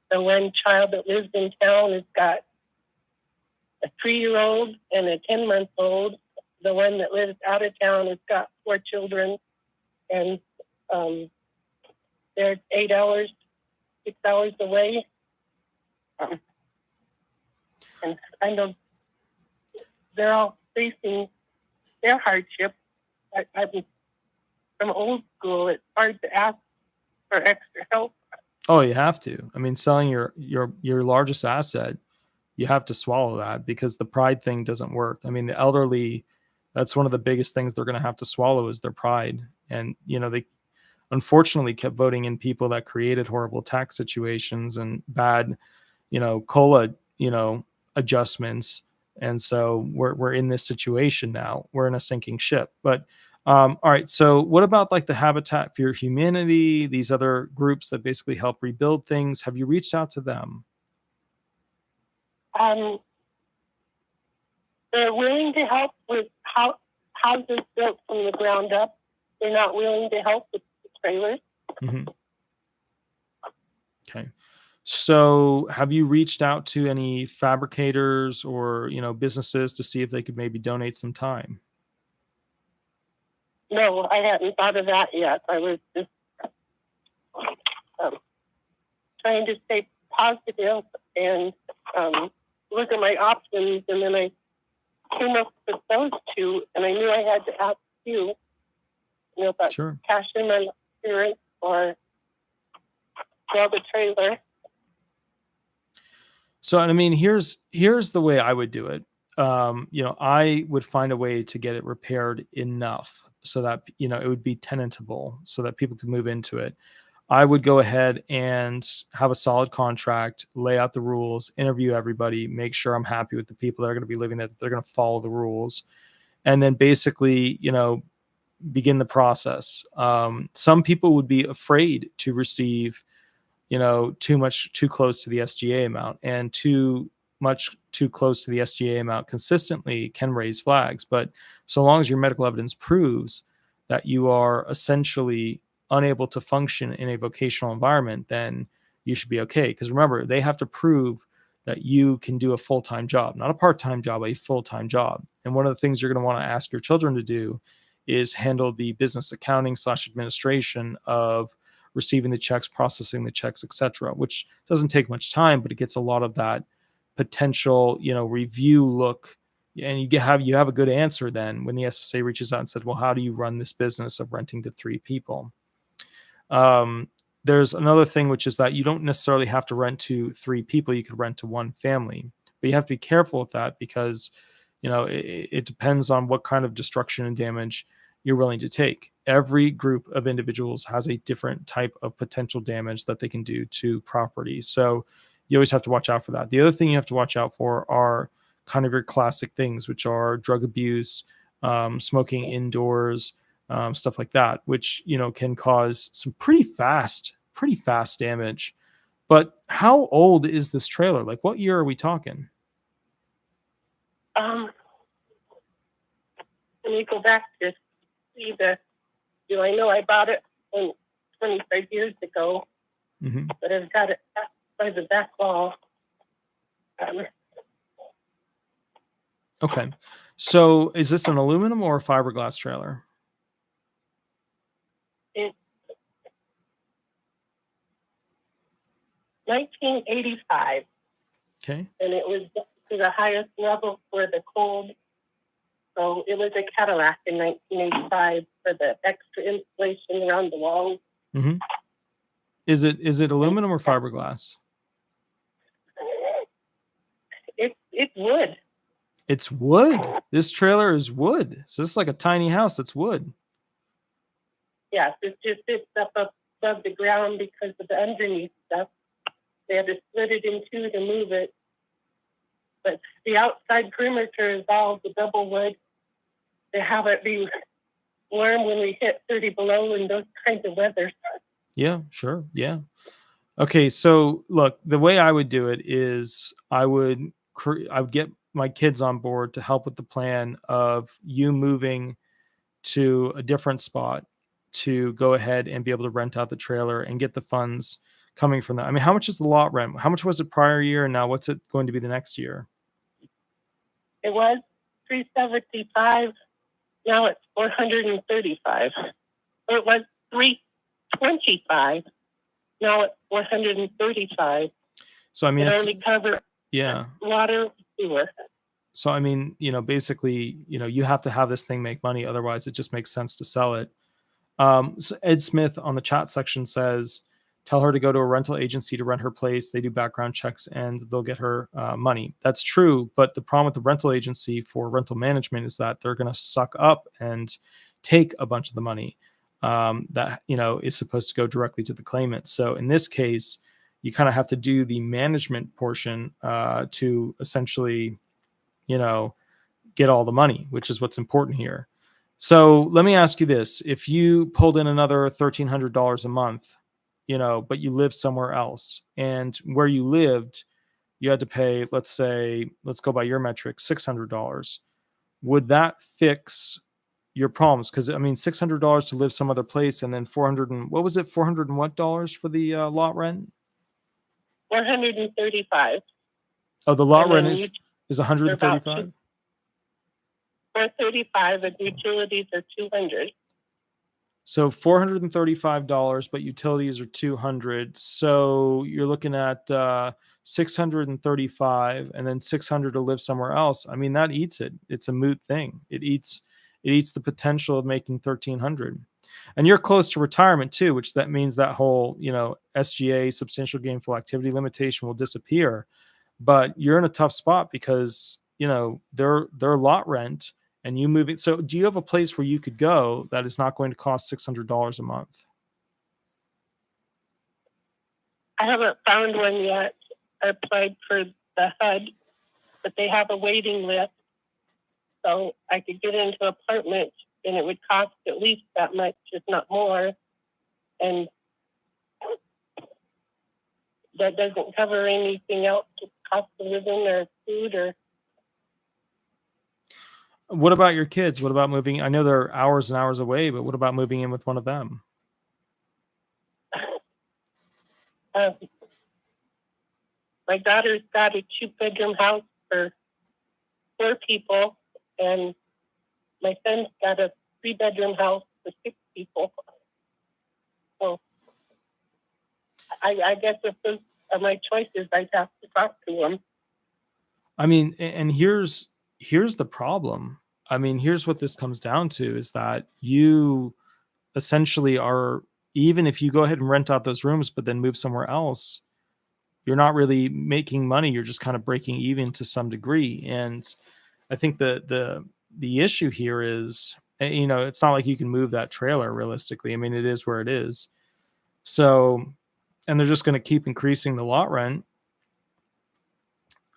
the one child that lives in town has got a 3-year-old and a 10-month-old. The one that lives out of town has got 4 children, and they're 8 hours, 6 hours away. And I know they're all facing their hardship. I'm from old school. It's hard to ask for extra help. Oh, you have to. I mean, selling your largest asset, you have to swallow that because the pride thing doesn't work. I mean, the elderly, that's one of the biggest things they're going to have to swallow is their pride. And, they unfortunately kept voting in people that created horrible tax situations and bad, COLA, adjustments. And so we're in this situation now. We're in a sinking ship. But all right. So what about like the Habitat for Humanity, these other groups that basically help rebuild things? Have you reached out to them? They're willing to help with houses built from the ground up. They're not willing to help with the trailers. Mm-hmm. Okay. So have you reached out to any fabricators or, businesses to see if they could maybe donate some time? No, I hadn't thought of that yet. I was just trying to stay positive and look at my options, and then I came up with those two, and I knew I had to ask you, about Sure. cash in my insurance or sell the trailer. So, I mean, here's the way I would do it. I would find a way to get it repaired enough so that, it would be tenantable so that people could move into it. I would go ahead and have a solid contract, lay out the rules, interview everybody, make sure I'm happy with the people that are going to be living there, that they're going to follow the rules, and then basically, begin the process. Some people would be afraid to receive, too close to the SGA amount, and too close to the SGA amount consistently can raise flags. But so long as your medical evidence proves that you are essentially unable to function in a vocational environment, then you should be okay. Because remember, they have to prove that you can do a full-time job, not a part-time job, a full-time job. And one of the things you're going to want to ask your children to do is handle the business accounting / administration of receiving the checks, processing the checks, etc., which doesn't take much time, but it gets a lot of that potential, review look. And you have a good answer then when the SSA reaches out and said, well, how do you run this business of renting to 3 people? There's another thing, which is that you don't necessarily have to rent to 3 people. You could rent to 1 family, but you have to be careful with that because, it depends on what kind of destruction and damage you're willing to take. Every group of individuals has a different type of potential damage that they can do to property. So you always have to watch out for that. The other thing you have to watch out for are kind of your classic things, which are drug abuse, smoking indoors, stuff like that, which, can cause some pretty fast damage. But how old is this trailer? Like, what year are we talking? Let me go back to see I know I bought it 25 years ago, but I've got it by the back wall. Okay. So is this an aluminum or a fiberglass trailer? It's 1985. Okay. And it was to the highest level for the cold. So it was a Cadillac in 1985 for the extra insulation around the walls. Mm-hmm. Is it aluminum or fiberglass? It's wood. It's wood. This trailer is wood. So this is like a tiny house that's wood. Yes, it just sits up above the ground because of the underneath stuff. They had to split it in 2 to move it. But the outside perimeter is all the double wood. They have it be warm when we hit 30 below and those kinds of weather. Yeah, sure. Yeah. Okay. So look, the way I would do it is I would get my kids on board to help with the plan of you moving to a different spot to go ahead and be able to rent out the trailer and get the funds coming from that. I mean, how much is the lot rent? How much was it prior year? And now what's it going to be the next year? It was $375. Now it's $435. Or it was $325. Now it's $435. So I mean, it only covers water, sewer. So I mean, basically, you have to have this thing make money, otherwise it just makes sense to sell it. So Ed Smith on the chat section says, tell her to go to a rental agency to rent her place. They do background checks and they'll get her money. That's true. But the problem with the rental agency for rental management is that they're going to suck up and take a bunch of the money that, is supposed to go directly to the claimant. So in this case, you kind of have to do the management portion to essentially, get all the money, which is what's important here. So let me ask you this. If you pulled in another $1,300 a month, but you lived somewhere else, and where you lived, you had to pay, let's go by your metric, $600. Would that fix your problems? Because I mean, $600 to live some other place, and then $400 and what dollars for the lot rent? $435. Oh, the lot rent is $135. $435, and utilities are $200. So $435, but utilities are $200. So you're looking at $635, and then $600 to live somewhere else. I mean, that eats it. It's a moot thing. It eats the potential of making $1,300. And you're close to retirement too, which that means that whole, SGA, substantial gainful activity limitation, will disappear. But you're in a tough spot because, their lot rent and you moving. So do you have a place where you could go that is not going to cost $600 a month? I haven't found one yet. I applied for the HUD, but they have a waiting list. So I could get into an apartment and it would cost at least that much, if not more. And that doesn't cover anything else, cost of living or food or. What about your kids? What about moving? I know they're hours and hours away, but what about moving in with one of them? My daughter's got a 2-bedroom house for 4 people, and my son's got a 3-bedroom house for 6 people. So I guess if those are my choices, I'd have to talk to them. I mean, and here's the problem. I mean, here's what this comes down to is that you essentially are, even if you go ahead and rent out those rooms, but then move somewhere else, you're not really making money. You're just kind of breaking even to some degree. And I think the issue here is, you know, it's not like you can move that trailer realistically. I mean, it is where it is. So, and they're just going to keep increasing the lot rent.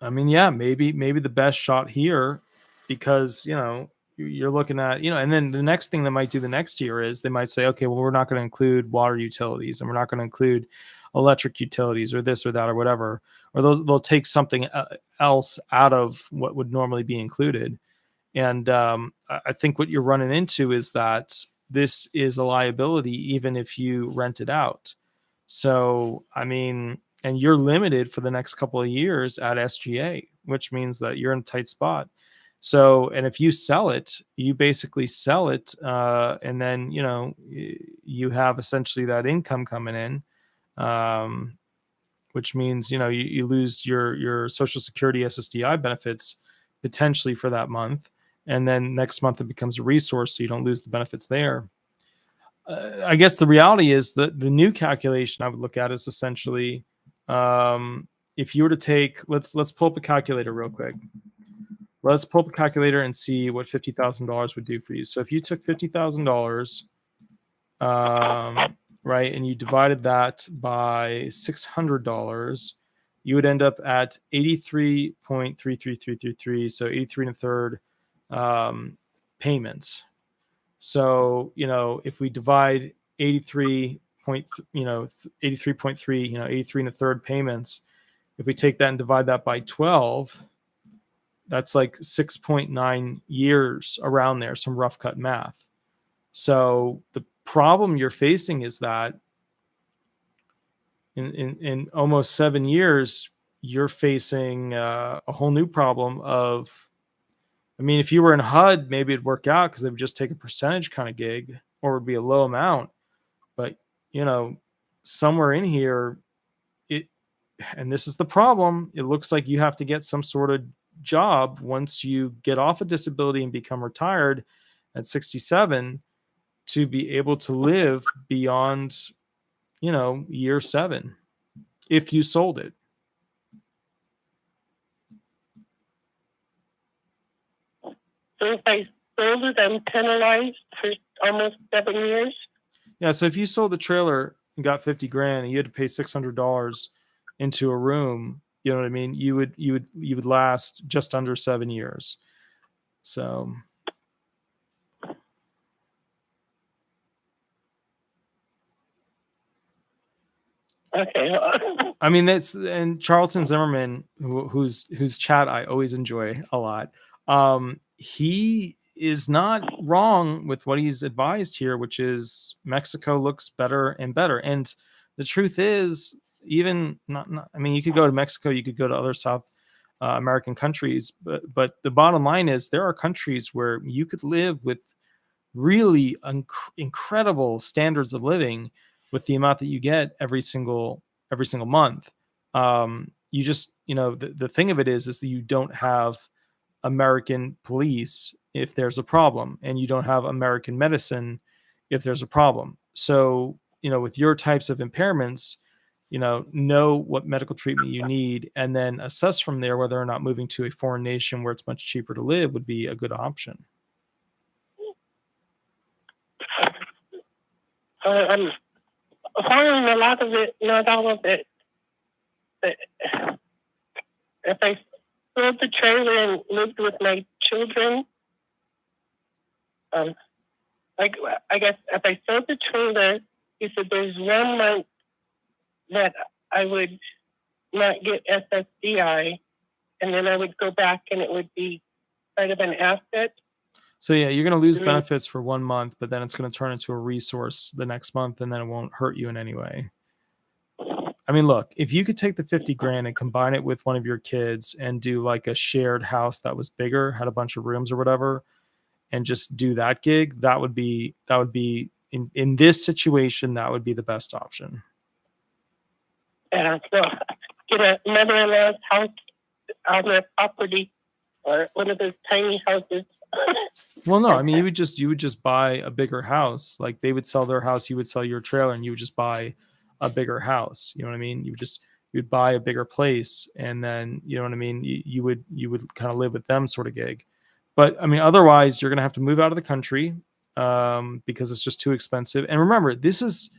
I mean, yeah, maybe the best shot here, because, you know, you're looking at, you know, and then the next thing they might do the next year is they might say, okay, well, we're not going to include water utilities and we're not going to include electric utilities or this or that or whatever, or they'll take something else out of what would normally be included. And I think what you're running into is that this is a liability even if you rent it out. So, I mean, and you're limited for the next couple of years at SGA, which means that you're in a tight spot. So, and if you sell it, you basically sell it, and then, you know, you have essentially that income coming in, which means, you know, you lose your Social Security SSDI benefits potentially for that month. And then next month it becomes a resource, so you don't lose the benefits there. I guess the reality is that the new calculation I would look at is essentially, if you were to take, let's pull up a calculator real quick. Let's pull up a calculator and see what $50,000 would do for you. So if you took $50,000, right, and you divided that by $600, you would end up at 83.33333. So 83 and a third payments. So, you know, if we divide 83 point, you know, 83.3, you know, 83 and a third payments, if we take that and divide that by 12, that's like 6.9 years around there, some rough cut math. So the problem you're facing is that in almost 7 years, you're facing a whole new problem of, I mean, if you were in HUD, maybe it'd work out because they would just take a percentage kind of gig, or it would be a low amount. But, you know, somewhere in here, and this is the problem, it looks like you have to get some sort of job once you get off of disability and become retired at 67 to be able to live beyond, you know, year 7 if you sold it. So if I sold it, I'm penalized for almost 7 years. Yeah, so if you sold the trailer and got 50 grand and you had to pay $600 into a room, you know what I mean? You would last just under 7 years. So Okay. I mean, that's, and Charlton Zimmerman, whose chat I always enjoy a lot. He is not wrong with what he's advised here, which is Mexico looks better and better. And the truth is, even not I mean, you could go to Mexico, you could go to other South American countries, but the bottom line is there are countries where you could live with really incredible standards of living with the amount that you get every single month. You just, you know, the thing of it is that you don't have American police if there's a problem, and you don't have American medicine if there's a problem. So, you know, with your types of impairments, you know what medical treatment you need, and then assess from there whether or not moving to a foreign nation where it's much cheaper to live would be a good option. I'm following a lot of it, not all of it. But if I sold the trailer and lived with my children, I guess if I sold the trailer, he said there's 1 month that I would not get SSDI, and then I would go back and it would be kind of an asset. So yeah, you're going to lose benefits for 1 month, but then it's going to turn into a resource the next month, and then it won't hurt you in any way. I mean, look, if you could take the 50 grand and combine it with one of your kids and do like a shared house that was bigger, had a bunch of rooms or whatever, and just do that gig, that would be in this situation, that would be the best option. Yeah, so get a mother-in-law's house on their property, or one of those tiny houses. Well, no, I mean, you would just buy a bigger house. Like they would sell their house, you would sell your trailer, and you would just buy a bigger house. You know what I mean? You'd buy a bigger place, and then you know what I mean. You would kind of live with them, sort of gig. But I mean, otherwise, you're gonna have to move out of the country because it's just too expensive. And remember, this is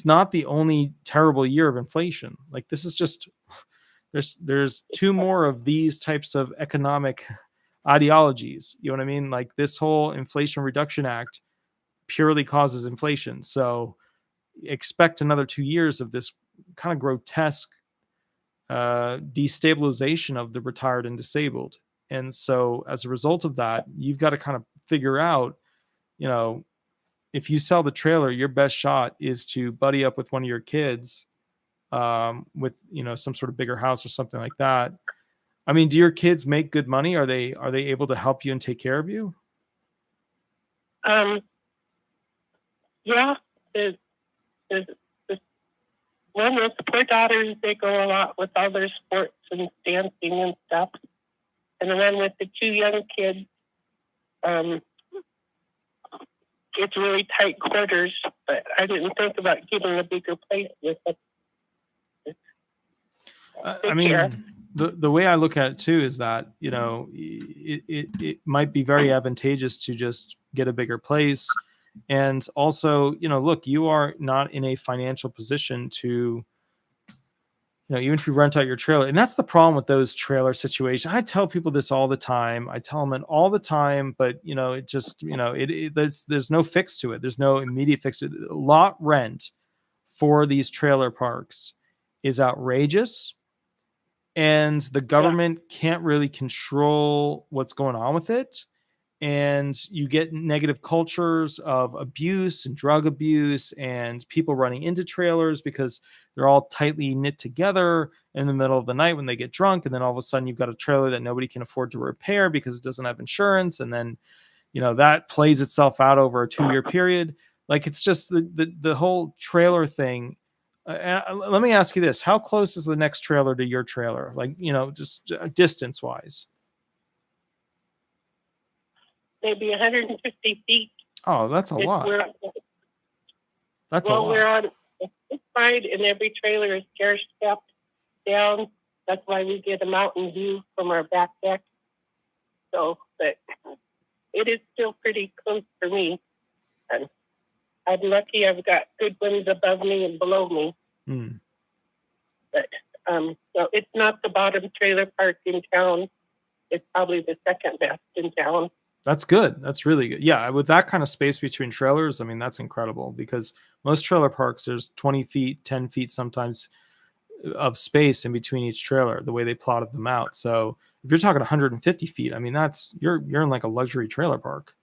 not the only terrible year of inflation. Like this is just there's 2 more of these types of economic ideologies. You know what I mean? Like this whole Inflation Reduction Act purely causes inflation. So expect another 2 years of this kind of grotesque destabilization of the retired and disabled. And so as a result of that, you've got to kind of figure out, you know, if you sell the trailer, your best shot is to buddy up with one of your kids with, you know, some sort of bigger house or something like that. I mean, do your kids make good money? Are they able to help you and take care of you? Yeah, there's one of the poor daughters, they go a lot with all their sports and dancing and stuff. And then with the 2 young kids, it's really tight quarters, but I didn't think about getting a bigger place with it. I mean, the way I look at it too is that, you know, it might be very advantageous to just get a bigger place. And also, you know, look, you are not in a financial position to, you know, even if you rent out your trailer, and that's the problem with those trailer situations. I tell people this all the time. I tell them it all the time, but you know, it just, you know, there's no fix to it. There's no immediate fix to it. Lot rent for these trailer parks is outrageous, and the government can't really control what's going on with it. And you get negative cultures of abuse and drug abuse and people running into trailers because they're all tightly knit together in the middle of the night when they get drunk. And then all of a sudden you've got a trailer that nobody can afford to repair because it doesn't have insurance. And then, you know, that plays itself out over a 2-year period. Like it's just the whole trailer thing. Let me ask you this. How close is the next trailer to your trailer? Like, you know, just distance wise. Maybe 150 feet. Oh, that's a lot. That's a lot. We're on this side, and every trailer is stair stepped down. That's why we get a mountain view from our back deck. So, but it is still pretty close for me. And I'm lucky I've got good ones above me and below me. But so it's not the bottom trailer park in town. It's probably the second best in town. That's good. That's really good. Yeah, with that kind of space between trailers, I mean, that's incredible because most trailer parks, there's 20 feet, 10 feet sometimes of space in between each trailer, the way they plotted them out. So if you're talking 150 feet, I mean, that's you're in like a luxury trailer park.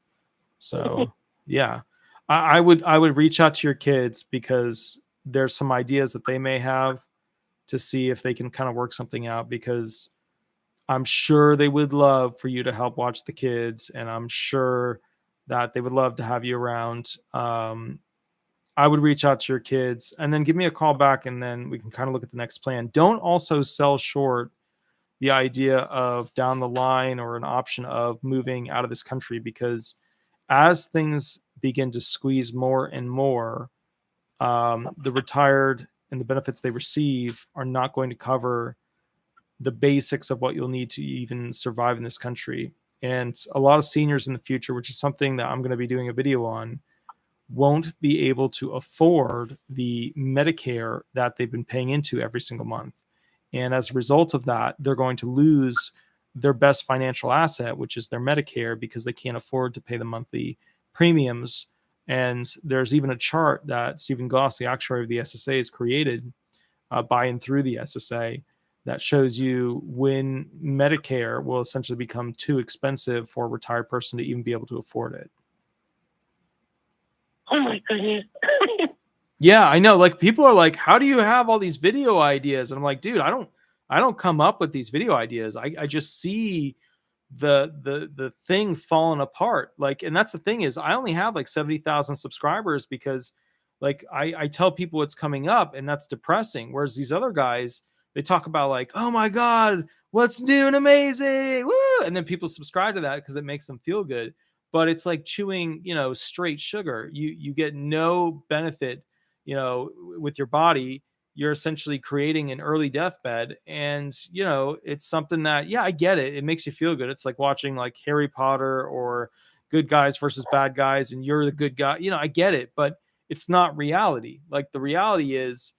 So yeah, I would reach out to your kids because there's some ideas that they may have to see if they can kind of work something out, because I'm sure they would love for you to help watch the kids, and I'm sure that they would love to have you around. I would reach out to your kids and then give me a call back, and then we can kind of look at the next plan. Don't also sell short the idea of down the line or an option of moving out of this country, because as things begin to squeeze more and more, the retired and the benefits they receive are not going to cover the basics of what you'll need to even survive in this country. And a lot of seniors in the future, which is something that I'm going to be doing a video on, won't be able to afford the Medicare that they've been paying into every single month. And as a result of that, they're going to lose their best financial asset, which is their Medicare, because they can't afford to pay the monthly premiums. And there's even a chart that Stephen Goss, the actuary of the SSA, has created by and through the SSA that shows you when Medicare will essentially become too expensive for a retired person to even be able to afford it. Oh my goodness. Yeah, I know. Like, people are like, how do you have all these video ideas? And I'm like, dude, I don't come up with these video ideas. I just see the thing falling apart. Like, and that's the thing, is I only have like 70,000 subscribers because like I tell people what's coming up, and that's depressing. Whereas these other guys, they talk about like, oh my God, what's new and amazing. Woo! And then people subscribe to that because it makes them feel good. But it's like chewing, straight sugar. You get no benefit, with your body. You're essentially creating an early deathbed. And, it's something that, yeah, I get it. It makes you feel good. It's like watching like Harry Potter or good guys versus bad guys, and you're the good guy. I get it, but it's not reality. Like, the reality is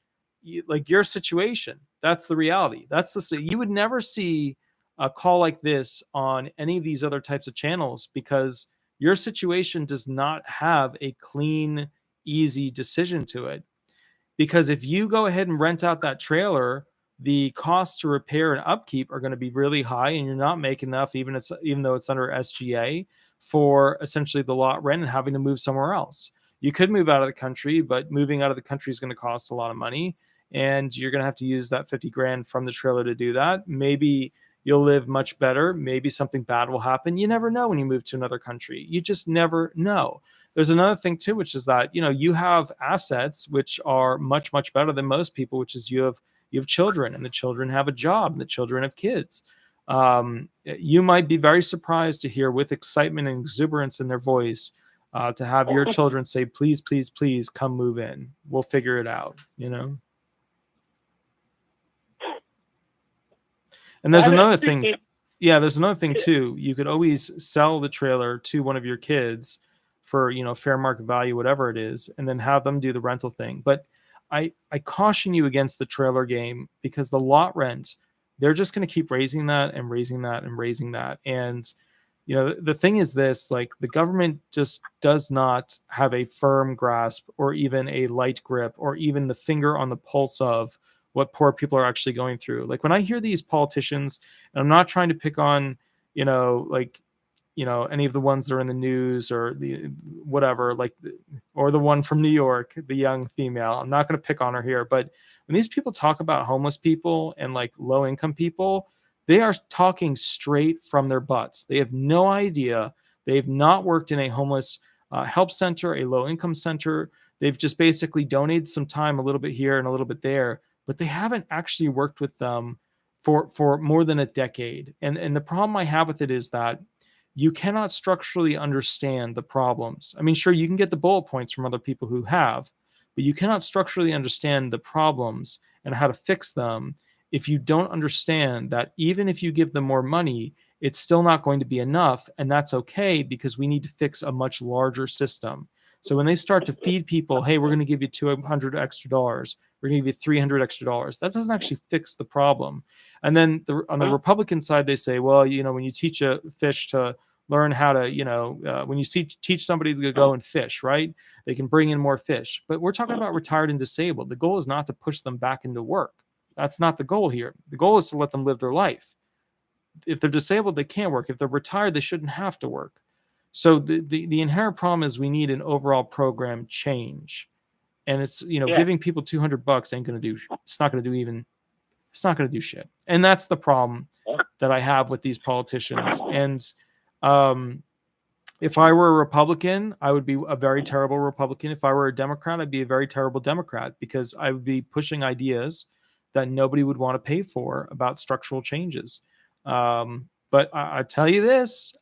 like your situation. That's the reality. You would never see a call like this on any of these other types of channels, because your situation does not have a clean, easy decision to it. Because if you go ahead and rent out that trailer, the costs to repair and upkeep are going to be really high, and you're not making enough, even though it's under SGA, for essentially the lot rent and having to move somewhere else. You could move out of the country, but moving out of the country is going to cost a lot of money, and you're going to have to use that 50 grand from the trailer to do that. Maybe you'll live much better. Maybe something bad will happen. You never know when you move to another country. You just never know. There's another thing too, which is that, you have assets which are much, much better than most people, which is you have children, and the children have a job, and the children have kids. You might be very surprised to hear, with excitement and exuberance in their voice, to have your children say, please, please, please come move in. We'll figure it out, And there's another thing. Yeah, there's another thing too. You could always sell the trailer to one of your kids for, fair market value, whatever it is, and then have them do the rental thing. But I caution you against the trailer game, because the lot rent, they're just going to keep raising that and raising that and raising that. And, the thing is this, like, the government just does not have a firm grasp, or even a light grip, or even the finger on the pulse of what poor people are actually going through. Like, when I hear these politicians, and I'm not trying to pick on, any of the ones that are in the news, or the whatever, like, or the one from New York, the young female. I'm not going to pick on her here, but when these people talk about homeless people and like low income people, they are talking straight from their butts. They have no idea. They've not worked in a homeless help center, a low income center. They've just basically donated some time, a little bit here and a little bit there, but they haven't actually worked with them for more than a decade. And the problem I have with it is that you cannot structurally understand the problems. I mean, sure, you can get the bullet points from other people who have, but you cannot structurally understand the problems and how to fix them if you don't understand that even if you give them more money, it's still not going to be enough. And that's okay, because we need to fix a much larger system. So when they start to feed people, hey, we're going to give you $200 extra, we're going to give you $300 extra, that doesn't actually fix the problem. And then on the Republican side, they say, well, when you teach a fish to learn how to, when you teach somebody to go and fish, right, they can bring in more fish. But we're talking about retired and disabled. The goal is not to push them back into work. That's not the goal here. The goal is to let them live their life. If they're disabled, they can't work. If they're retired, they shouldn't have to work. So the inherent problem is we need an overall program change. And it's, giving people $200 ain't going to do, it's not going to do shit. And that's the problem that I have with these politicians. And if I were a Republican, I would be a very terrible Republican. If I were a Democrat, I'd be a very terrible Democrat, because I would be pushing ideas that nobody would want to pay for about structural changes. But I tell you this,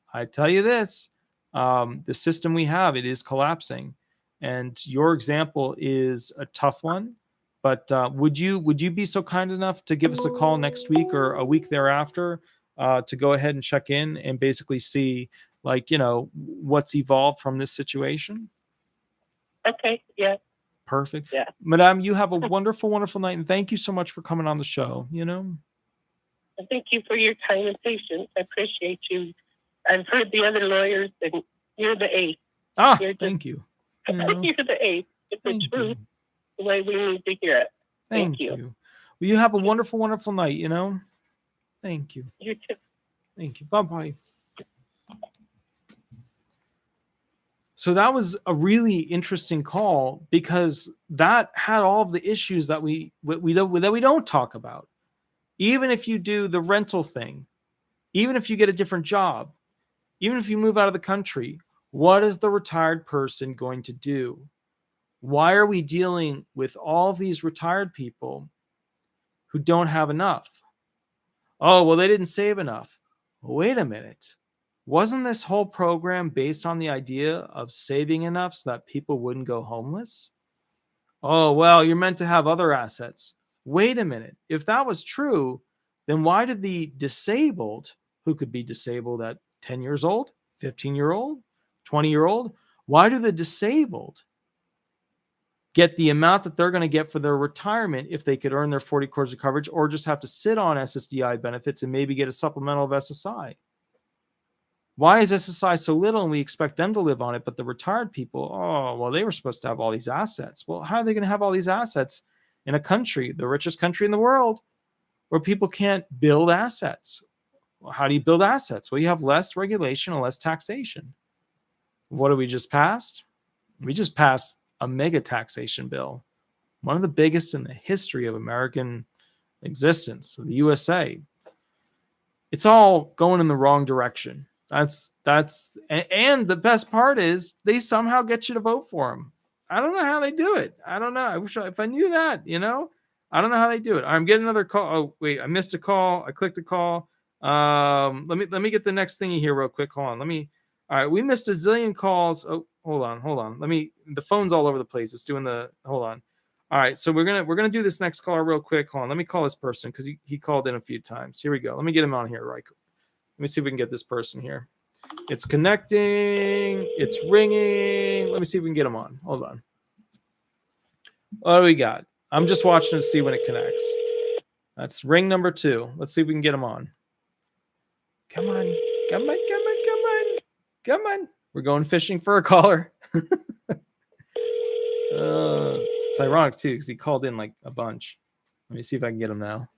the system we have, it is collapsing. And your example is a tough one. But would you be so kind enough to give us a call next week or a week thereafter to go ahead and check in and basically see, like, what's evolved from this situation? Okay, yeah. Perfect. Yeah. Madame, you have a wonderful, wonderful night. And thank you so much for coming on the show. You know, And thank you for your time and patience. I appreciate you. I've heard the other lawyers, and you're the ace. You're just, thank you. You know, you're the ace. It's the thank truth, you. the way we need to hear it. Thank you. Well, you have a wonderful, wonderful night, you know? Thank you. You too. Thank you. Bye-bye. So that was a really interesting call because that had all of the issues that we don't talk about. Even if you do the rental thing, even if you get a different job, even if you move out of the country, what is the retired person going to do? Why are we dealing with all of these retired people who don't have enough? Oh, well, they didn't save enough. Wait a minute. Wasn't this whole program based on the idea of saving enough so that people wouldn't go homeless? Oh, well, you're meant to have other assets. Wait a minute. If that was true, then why did the disabled, who could be disabled at 10 years old, 15-year-old, 20-year-old, why do the disabled get the amount that they're going to get for their retirement if they could earn their 40 quarters of coverage or just have to sit on SSDI benefits and maybe get a supplemental of SSI? Why is SSI so little and we expect them to live on it, but the retired people, oh, well, they were supposed to have all these assets. Well, how are they going to have all these assets in a country, the richest country in the world, where people can't build assets? Well, how do you build assets? Well, you have less regulation and less taxation. What did we just passed? We just passed a mega taxation bill, one of the biggest in the history of American existence, the USA. It's all going in the wrong direction. And the best part is they somehow get you to vote for them. I don't know how they do it. I don't know. I wish if I knew that, you know, I don't know how they do it. I'm getting another call. Oh, wait, I missed a call. I clicked a call. Let me get the next thingy here real quick. Hold on. All right. We missed a zillion calls. Oh, hold on. The phone's all over the place. It's doing hold on. All right. So we're going to do this next call real quick. Hold on. Let me call this person because he called in a few times. Here we go. Let me get him on here right quick. Let me see if we can get this person here. It's connecting. It's ringing. Let me see if we can get him on. Hold on. What do we got? I'm just watching to see when it connects. That's ring number 2. Let's see if we can get him on. Come on. We're going fishing for a caller. It's ironic, too, because he called in like a bunch. Let me see if I can get him now.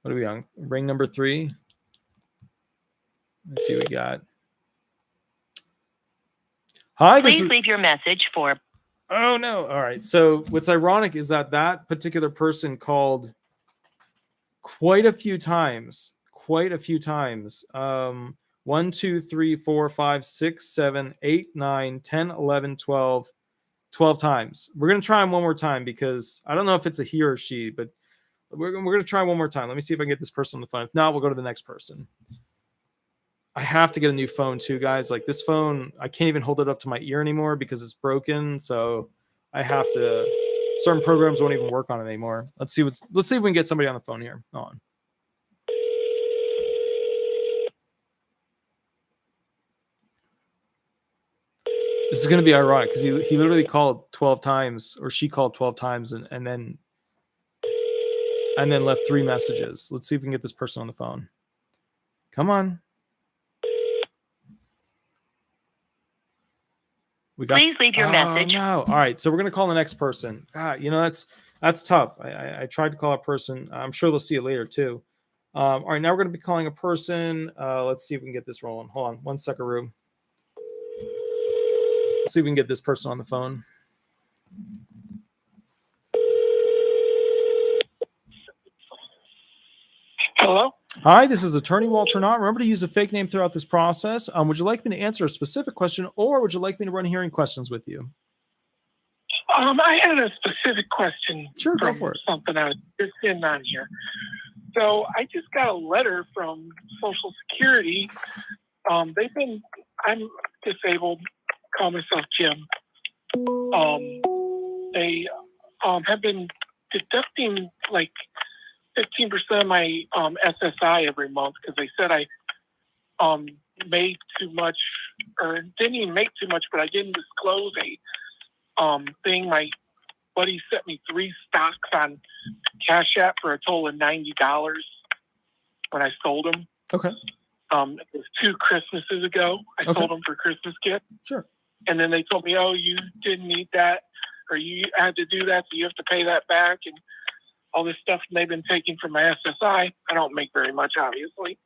What are we on? Ring number 3. Let's see what we got. Hi. Please leave your message for. Oh, no. All right. So what's ironic is that particular person called quite a few times. 1, 2, 3, 4, 5, 6, 7, 8, 9, 10, 11, 12 times. We're going to try him one more time because I don't know if it's a he or she, but we're going to try one more time. Let me see if I can get this person on the phone. If not, we'll go to the next person. I have to get a new phone too, guys. Like this phone, I can't even hold it up to my ear anymore because it's broken. So I have to, certain programs won't even work on it anymore. Let's see if we can get somebody on the phone here. Hold on. This is going to be ironic because he literally called 12 times, or she called 12 times and then left 3 messages. Let's see if we can get this person on the phone. Come on. Please leave your message. No. All right. So we're going to call the next person. God, you know, that's tough. I tried to call a person. I'm sure they'll see it later too. All right. Now we're going to be calling a person. Let's see if we can get this rolling. Hold on 1 second, Rube. Let's see if we can get this person on the phone. Hello? Hi, this is Attorney Walter Hnot. Remember to use a fake name throughout this process. Would you like me to answer a specific question, or would you like me to run hearing questions with you? I had a specific question. Sure, go for it. Something I was just in on here. So I just got a letter from Social Security. I'm disabled. Call myself Jim. They have been deducting like 15% of my SSI every month because they said I made too much or didn't even make too much, but I didn't disclose a thing. My buddy sent me 3 stocks on Cash App for a total of $90 when I sold them. Okay. It was 2 Christmases ago. I sold them for Christmas gift. Sure. And then they told me, oh, you didn't need that, or you had to do that, so you have to pay that back, and all this stuff. And they've been taking from my SSI. I don't make very much, obviously.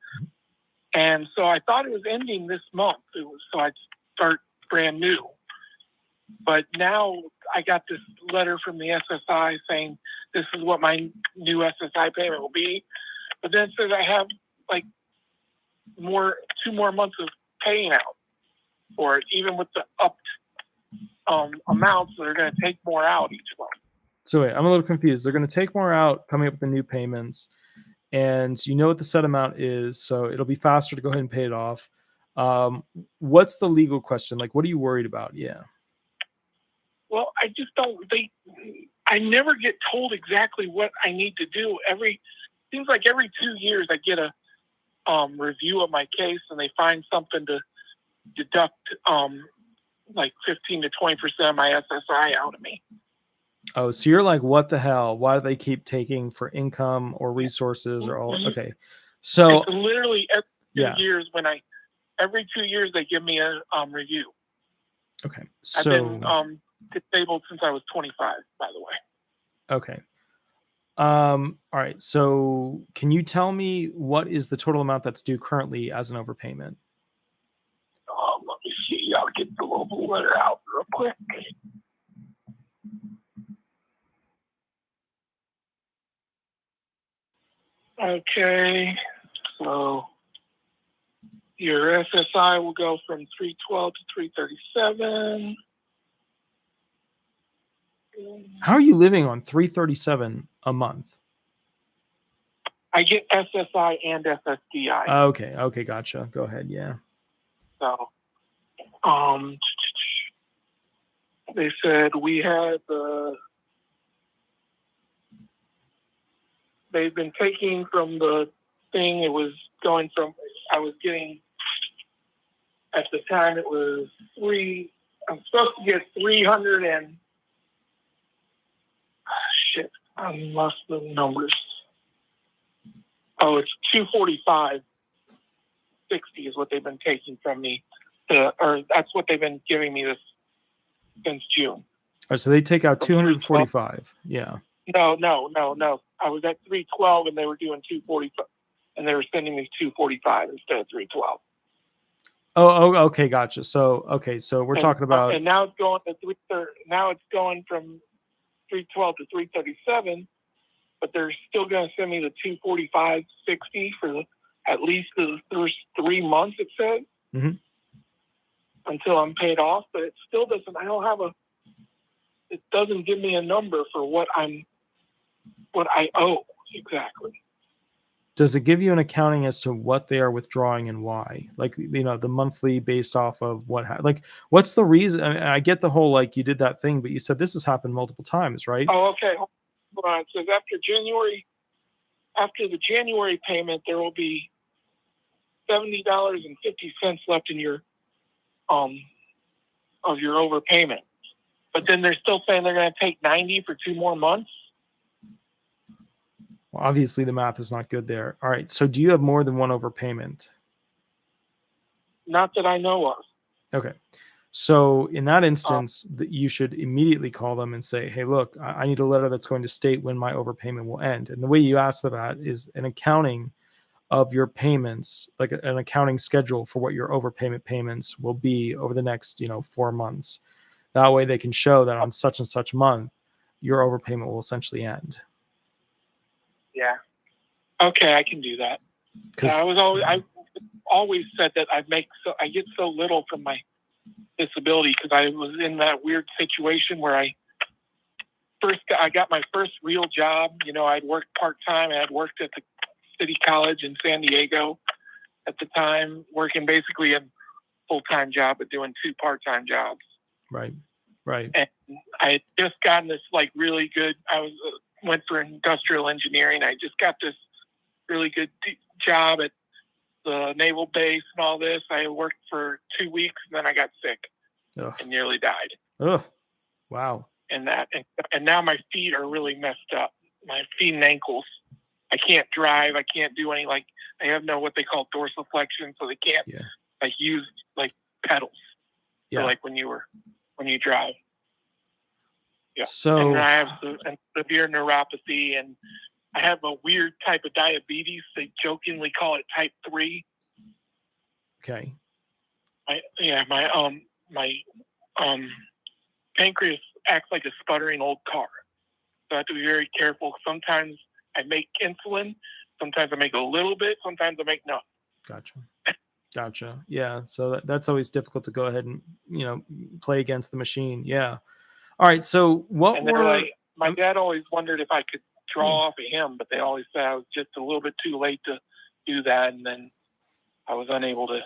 And so I thought it was ending this month. So I'd start brand new. But now I got this letter from the SSI saying this is what my new SSI payment will be. But then it says I have like 2 more months of paying out for it, even with the upped amounts. They're going to take more out each month. So wait, I'm a little confused. They're going to take more out coming up with the new payments, and you know what the set amount is, so it'll be faster to go ahead and pay it off. What's the legal question? Like, what are you worried about? Yeah. Well, I just don't. I never get told exactly what I need to do. Seems like every 2 years I get a review of my case, and they find something to deduct like 15 to 20% of my SSI out of me. Oh, so you're like, what the hell? Why do they keep taking for income or resources or all? Okay. So it's literally every 2 years every 2 years they give me a review. Okay. I've So been disabled since I was 25, by the way. okay. All right. So can you tell me what is the total amount that's due currently as an overpayment? Let me see. I'll get the little letter out real quick. Okay, so your SSI will go from 312 to 337. How are you living on $337 a month? I get SSI and SSDI. Okay. Okay. Gotcha. Go ahead. Yeah. So, they said we had they've been taking from the thing. It was going from, I was getting, at the time it was I'm supposed to get 300 and, shit, I lost the numbers. Oh, it's 245.60 is what they've been taking from me. Or that's what they've been giving me since June. All right, so they take out 245. Yeah. No. I was at 312 and they were doing 245, and they were sending me 245 instead of 312. Oh, okay, gotcha. So we're talking about, and now it's going to 330. Now it's going from 312 to 337, but they're still going to send me the 245.60 for at least the first 3 months. It says until I'm paid off, but it still doesn't. It doesn't give me a number for what I owe exactly. does it give you an accounting as to what they are withdrawing and why? Like, the monthly based off of like, what's the reason? I mean, I get the whole, like, you did that thing, but you said this has happened multiple times, right? Oh, okay. Hold on. It says after the January payment, there will be $70.50 left in your of your overpayment. But then they're still saying they're going to take 90 for 2 more months. Well, obviously the math is not good there. All right. So do you have more than one overpayment? Not that I know of. Okay. So in that instance, you should immediately call them and say, hey, look, I need a letter that's going to state when my overpayment will end. And the way you ask for that is an accounting of your payments, like an accounting schedule for what your overpayment payments will be over the next, 4 months. That way they can show that on such and such month, your overpayment will essentially end. Yeah. Okay, I can do that. I always said that I get so little from my disability because I was in that weird situation where I got my first real job. I'd worked part-time. I had worked at the City College in San Diego at the time, working basically a full-time job, but doing 2 part-time jobs. Right. And I had just gotten this really good, went for industrial engineering. I just got this really good job at the naval base and all this. I worked for 2 weeks and then I got sick and nearly died. Oh, wow. And now my feet are really messed up. My feet and ankles. I can't drive. I can't do any, like, I have no what they call dorsiflexion, so they can't like use like pedals. Yeah. For, like when you drive. Yeah. So and I have severe neuropathy, and I have a weird type of diabetes. They jokingly call it type 3. Okay. My pancreas acts like a sputtering old car. So I have to be very careful. Sometimes I make insulin. Sometimes I make a little bit. Sometimes I make none. Gotcha. Yeah. So that's always difficult to go ahead and, play against the machine. Yeah. All right. So my dad always wondered if I could draw off of him, but they always said I was just a little bit too late to do that. And then I was unable to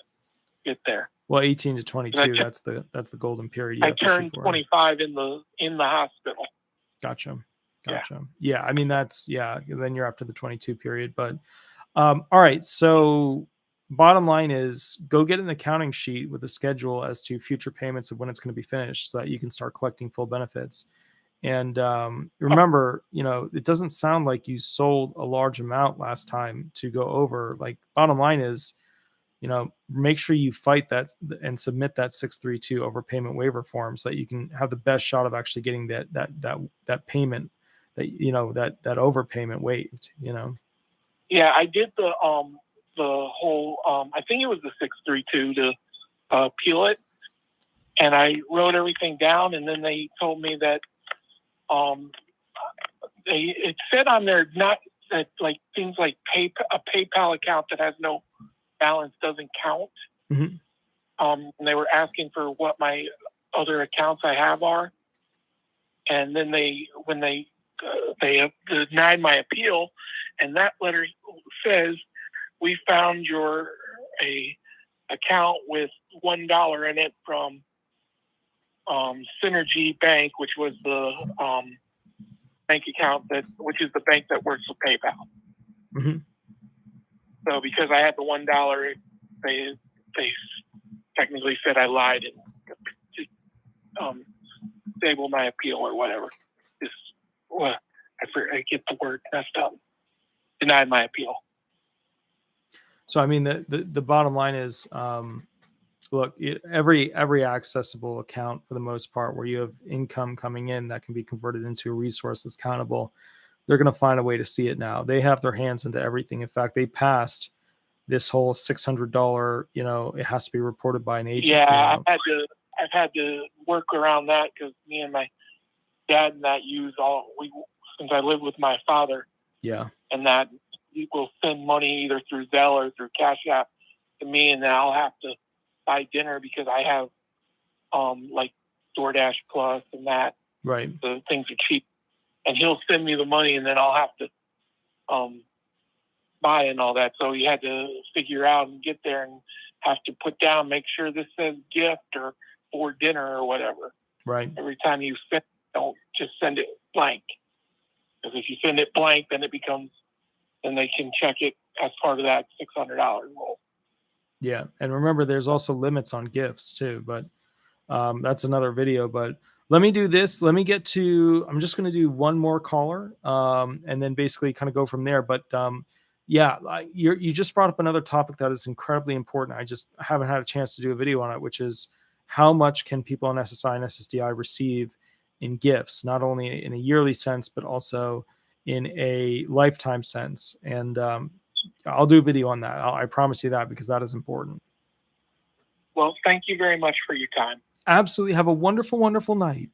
get there. Well, 18 to 22, that's the golden period. I turned 25 in the hospital. Gotcha. Yeah. I mean, then you're after the 22 period, but, all right. So bottom line is go get an accounting sheet with a schedule as to future payments of when it's going to be finished so that you can start collecting full benefits. And, remember, it doesn't sound like you sold a large amount last time to go over. Like, bottom line is, make sure you fight that and submit that 632 overpayment waiver form so that you can have the best shot of actually getting that payment, that overpayment waived. Yeah, I did the whole. I think it was the 632 to appeal it, and I wrote everything down, and then they told me that it said on there not that like things like a PayPal account that has no balance doesn't count. Mm-hmm. And they were asking for what my other accounts I have are, and then when they denied my appeal, and that letter says we found your account with $1 in it from Synergy Bank, which was the bank account which is the bank that works with PayPal. Mm-hmm. So because I had the $1, they technically said I lied and disabled my appeal or whatever. I get the word messed up. Denied my appeal. So I mean, the bottom line is, look, every accessible account for the most part where you have income coming in that can be converted into a resource that's countable, they're going to find a way to see it now. They have their hands into everything. In fact, they passed this whole $600, it has to be reported by an agent. Yeah, I've had to work around that because me and my dad and that since I live with my father. Yeah. And that he will send money either through Zelle or through Cash App to me, and then I'll have to buy dinner because I have like DoorDash Plus and that. Right. The things are cheap. And he'll send me the money, and then I'll have to buy and all that. So you had to figure out and get there and have to put down, make sure this says gift or for dinner or whatever. Right. Every time you send, don't just send it blank. Because if you send it blank, then they can check it as part of that $600 roll. Yeah. And remember, there's also limits on gifts too, but that's another video. But let me do this. I'm just going to do one more caller and then basically kind of go from there. But you just brought up another topic that is incredibly important. I haven't had a chance to do a video on it, which is how much can people on SSI and SSDI receive in gifts, not only in a yearly sense, but also in a lifetime sense. And I'll do a video on that. I promise you that, because that is important. Well, thank you very much for your time. Absolutely. Have a wonderful, wonderful night.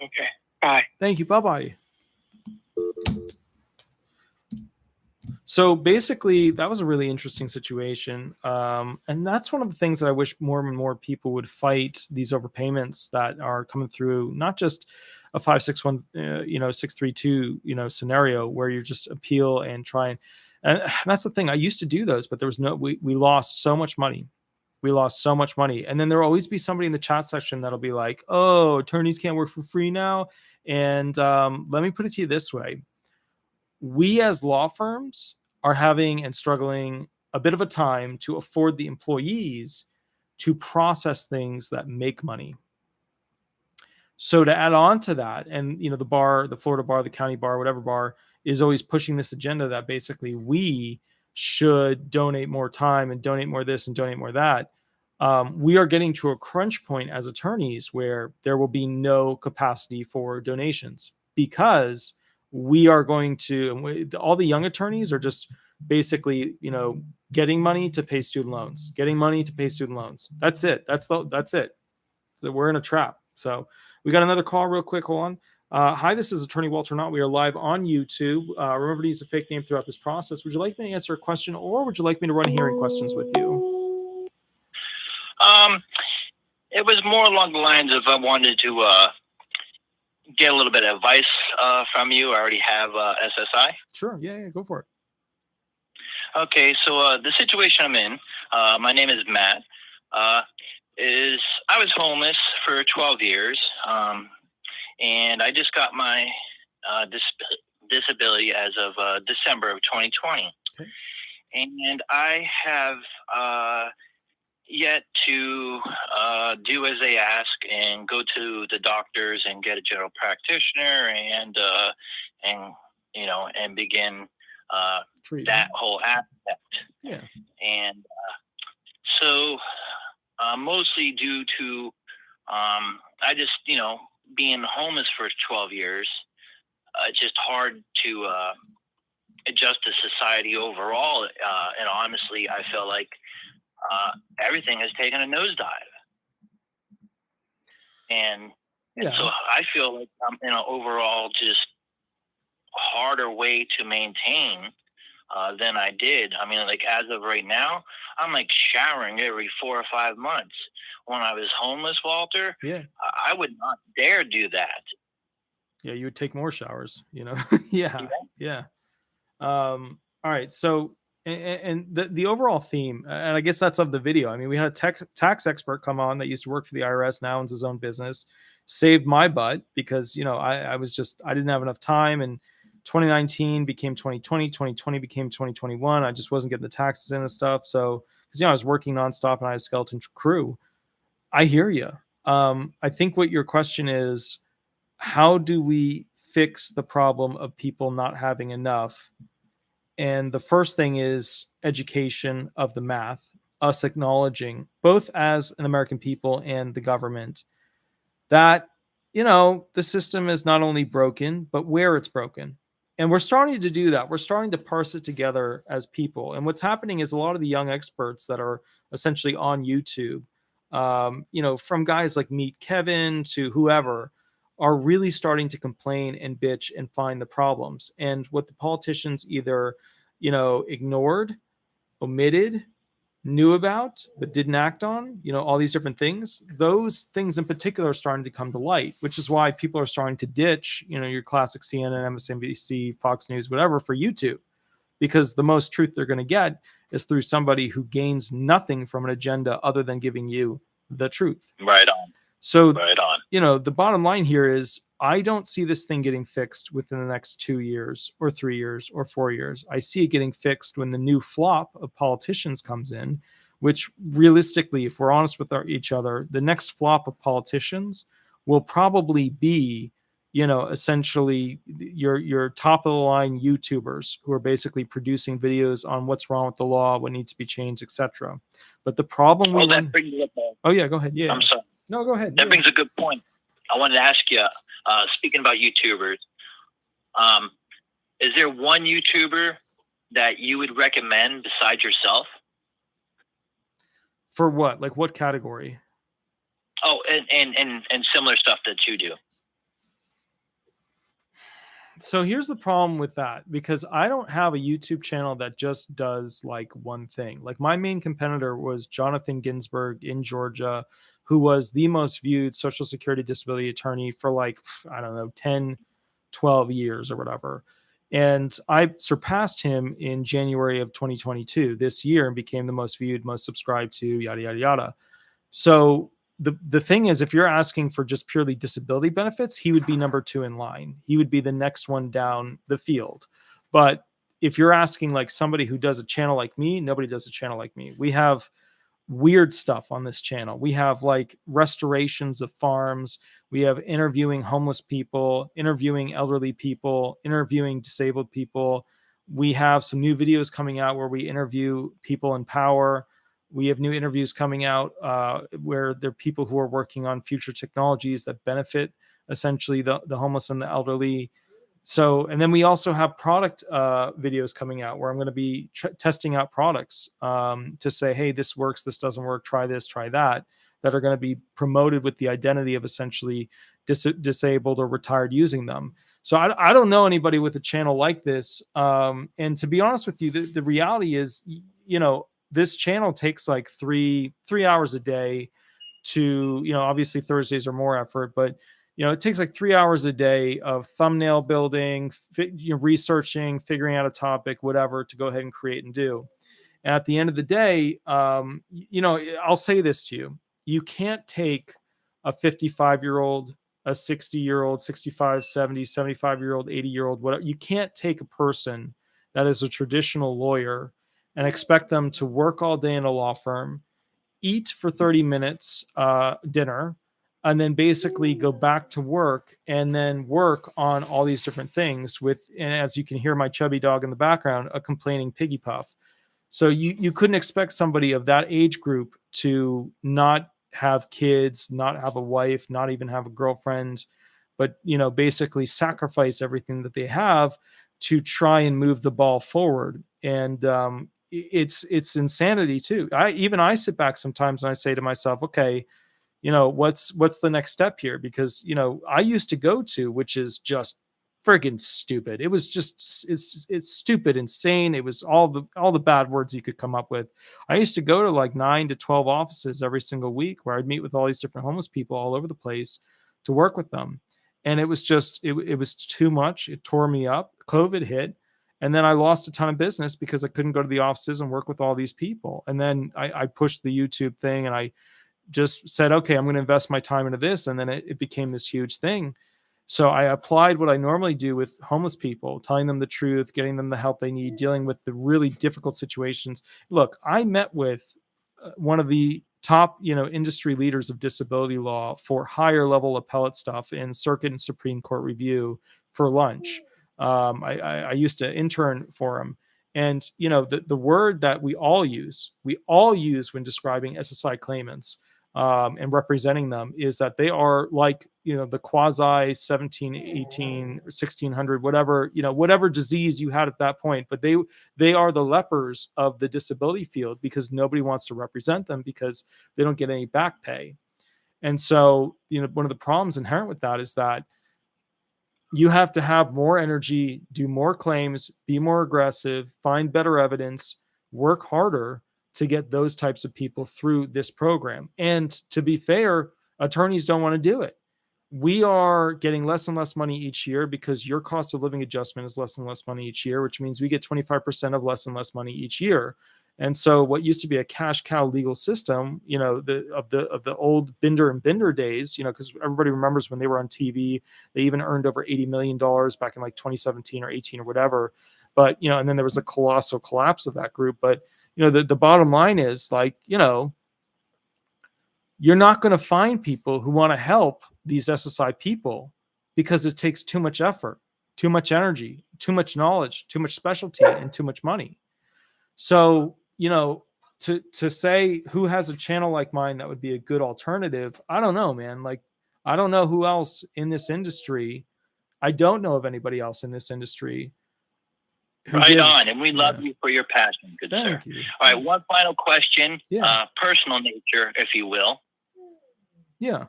Okay. Bye. Thank you. Bye-bye. So basically, that was a really interesting situation. And that's one of the things that I wish more and more people would fight, these overpayments that are coming through, not just a 561, 632, scenario where you just appeal and try. And that's the thing. I used to do those, but there was we lost so much money. And then there will always be somebody in the chat section that'll be like, oh, attorneys can't work for free now. And let me put it to you this way. We as law firms are having and struggling a bit of a time to afford the employees to process things that make money. So to add on to that, and the bar, the Florida bar, the county bar, whatever bar, is always pushing this agenda that basically we should donate more time and donate more this and donate more that. We are getting to a crunch point as attorneys where there will be no capacity for donations, because we are going to, all the young attorneys are just basically, getting money to pay student loans, getting money to pay student loans. That's it. That's it. So we're in a trap. So we got another call real quick. Hold on. Hi, this is Attorney Walter Hnot. We are live on YouTube. Remember to use a fake name throughout this process. Would you like me to answer a question, or would you like me to run hearing questions with you? It was more along the lines of I wanted to get a little bit of advice from you. I already have SSI. Sure. Yeah, go for it. Okay, so the situation I'm in, my name is Matt, is I was homeless for 12 years, and I just got my disability as of December of 2020. Okay. And I have yet to do as they ask and go to the doctors and get a general practitioner and begin that whole aspect. Yeah. And so mostly due to I just, being homeless for 12 years, it's just hard to adjust to society overall. And honestly, I feel like everything has taken a nosedive. And so I feel like I'm in an overall just harder way to maintain than I did. I mean, like as of right now, I'm like showering every 4 or 5 months. When I was homeless, Walter, I would not dare do that. Yeah, you would take more showers, Yeah. All right. So, and the overall theme, and I guess that's of the video. I mean, we had a tax expert come on that used to work for the IRS, now owns his own business, saved my butt because, I didn't have enough time, and 2019 became 2020, 2020 became 2021. I just wasn't getting the taxes in and stuff. So, because, I was working nonstop and I had a skeleton crew. I hear you. I think what your question is, how do we fix the problem of people not having enough? And the first thing is education of the math, us acknowledging, both as an American people and the government, that, the system is not only broken, but where it's broken. And we're starting to do that. We're starting to parse it together as people. And what's happening is a lot of the young experts that are essentially on YouTube, from guys like Meet Kevin to whoever, are really starting to complain and bitch and find the problems. And what the politicians either, ignored, omitted, knew about, but didn't act on, all these different things, those things in particular are starting to come to light, which is why people are starting to ditch, your classic CNN, MSNBC, Fox News, whatever, for YouTube, because the most truth they're going to get is through somebody who gains nothing from an agenda other than giving you the truth. Right on. So, right on. The bottom line here is I don't see this thing getting fixed within the next 2 years or 3 years or 4 years. I see it getting fixed when the new flop of politicians comes in, which realistically, if we're honest with each other, the next flop of politicians will probably be, essentially your top of the line YouTubers who are basically producing videos on what's wrong with the law, what needs to be changed, etc. But the problem oh yeah, go ahead. Yeah. I'm sorry. No, go ahead. That brings a good point. I wanted to ask you, speaking about YouTubers, is there one YouTuber that you would recommend besides yourself? For what? Like what category? Oh, and similar stuff that you do. So here's the problem with that, because I don't have a YouTube channel that just does like one thing. Like my main competitor was Jonathan Ginsburg in Georgia, who was the most viewed Social Security disability attorney for 10, 12 years or whatever. And I surpassed him in January of 2022 this year and became the most viewed, most subscribed to, yada, yada, yada. So the thing is, if you're asking for just purely disability benefits, he would be number 2 in line. He would be the next one down the field. But if you're asking like somebody who does a channel like me, nobody does a channel like me. We have weird stuff on this channel. We have like restorations of farms. We have interviewing homeless people, interviewing elderly people, interviewing disabled people. We have some new videos coming out where we interview people in power. We have new interviews coming out where there are people who are working on future technologies that benefit essentially the homeless and the elderly. So, and then we also have product videos coming out where I'm going to be testing out products to say, hey, this works, this doesn't work, try this, try that are going to be promoted with the identity of essentially disabled or retired using them. So I don't know anybody with a channel like this. And to be honest with you, the reality is, you know, this channel takes like three hours a day to, you know, obviously Thursdays are more effort, but you know, it takes like 3 hours a day of thumbnail building, researching, figuring out a topic, whatever, to go ahead and create and do. And at the end of the day, you know, I'll say this to you. You can't take a 55-year-old, a 60-year-old, 65, 70, 75-year-old, 80-year-old, whatever. You can't take a person that is a traditional lawyer and expect them to work all day in a law firm, eat for 30 minutes, dinner, and then basically go back to work and then work on all these different things with, and as you can hear my chubby dog in the background, a complaining piggy puff. So you couldn't expect somebody of that age group to not have kids, not have a wife, not even have a girlfriend, but, you know, basically sacrifice everything that they have to try and move the ball forward. And it's insanity too. I sit back sometimes and I say to myself, okay, you know, what's the next step here? Because, you know, I used to go to, which is just friggin' stupid. It was just, it's stupid, insane. It was all the bad words you could come up with. I used to go to like 9 to 12 offices every single week where I'd meet with all these different homeless people all over the place to work with them. And it was just, it was too much. It tore me up. COVID hit. And then I lost a ton of business because I couldn't go to the offices and work with all these people. And then I pushed the YouTube thing and I just said, okay, I'm going to invest my time into this. And then it became this huge thing. So I applied what I normally do with homeless people, telling them the truth, getting them the help they need, dealing with the really difficult situations. Look, I met with one of the top, you know, industry leaders of disability law for higher level appellate stuff in circuit and Supreme Court review for lunch. I used to intern for him. And, you know, the word that we all use when describing SSI claimants and representing them is that they are like, you know, the quasi 17, 18, 1600, whatever, you know, whatever disease you had at that point, but they are the lepers of the disability field because nobody wants to represent them because they don't get any back pay. And so, you know, one of the problems inherent with that is that you have to have more energy, do more claims, be more aggressive, find better evidence, work harder to get those types of people through this program. And to be fair, attorneys don't want to do it. We are getting less and less money each year because your cost of living adjustment is less and less money each year, which means we get 25% of less and less money each year. And so what used to be a cash cow legal system, you know, of the old Binder and Binder days, you know, because everybody remembers when they were on TV, they even earned over $80 million back in like 2017 or 18 or whatever. But, you know, and then there was a colossal collapse of that group. But, you know, the bottom line is like, you know, you're not going to find people who want to help these SSI people because it takes too much effort, too much energy, too much knowledge, too much specialty, and too much money. So, you know, to say who has a channel like mine that would be a good alternative, I don't know, man. Like, I don't know who else in this industry. I don't know of anybody else in this industry. Right on, and we love you for your passion, good sir. You. All right, one final question, personal nature, if you will. Yeah.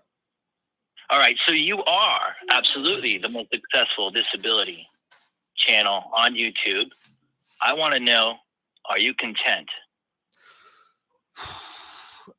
All right, so you are absolutely the most successful disability channel on YouTube. I want to know, are you content?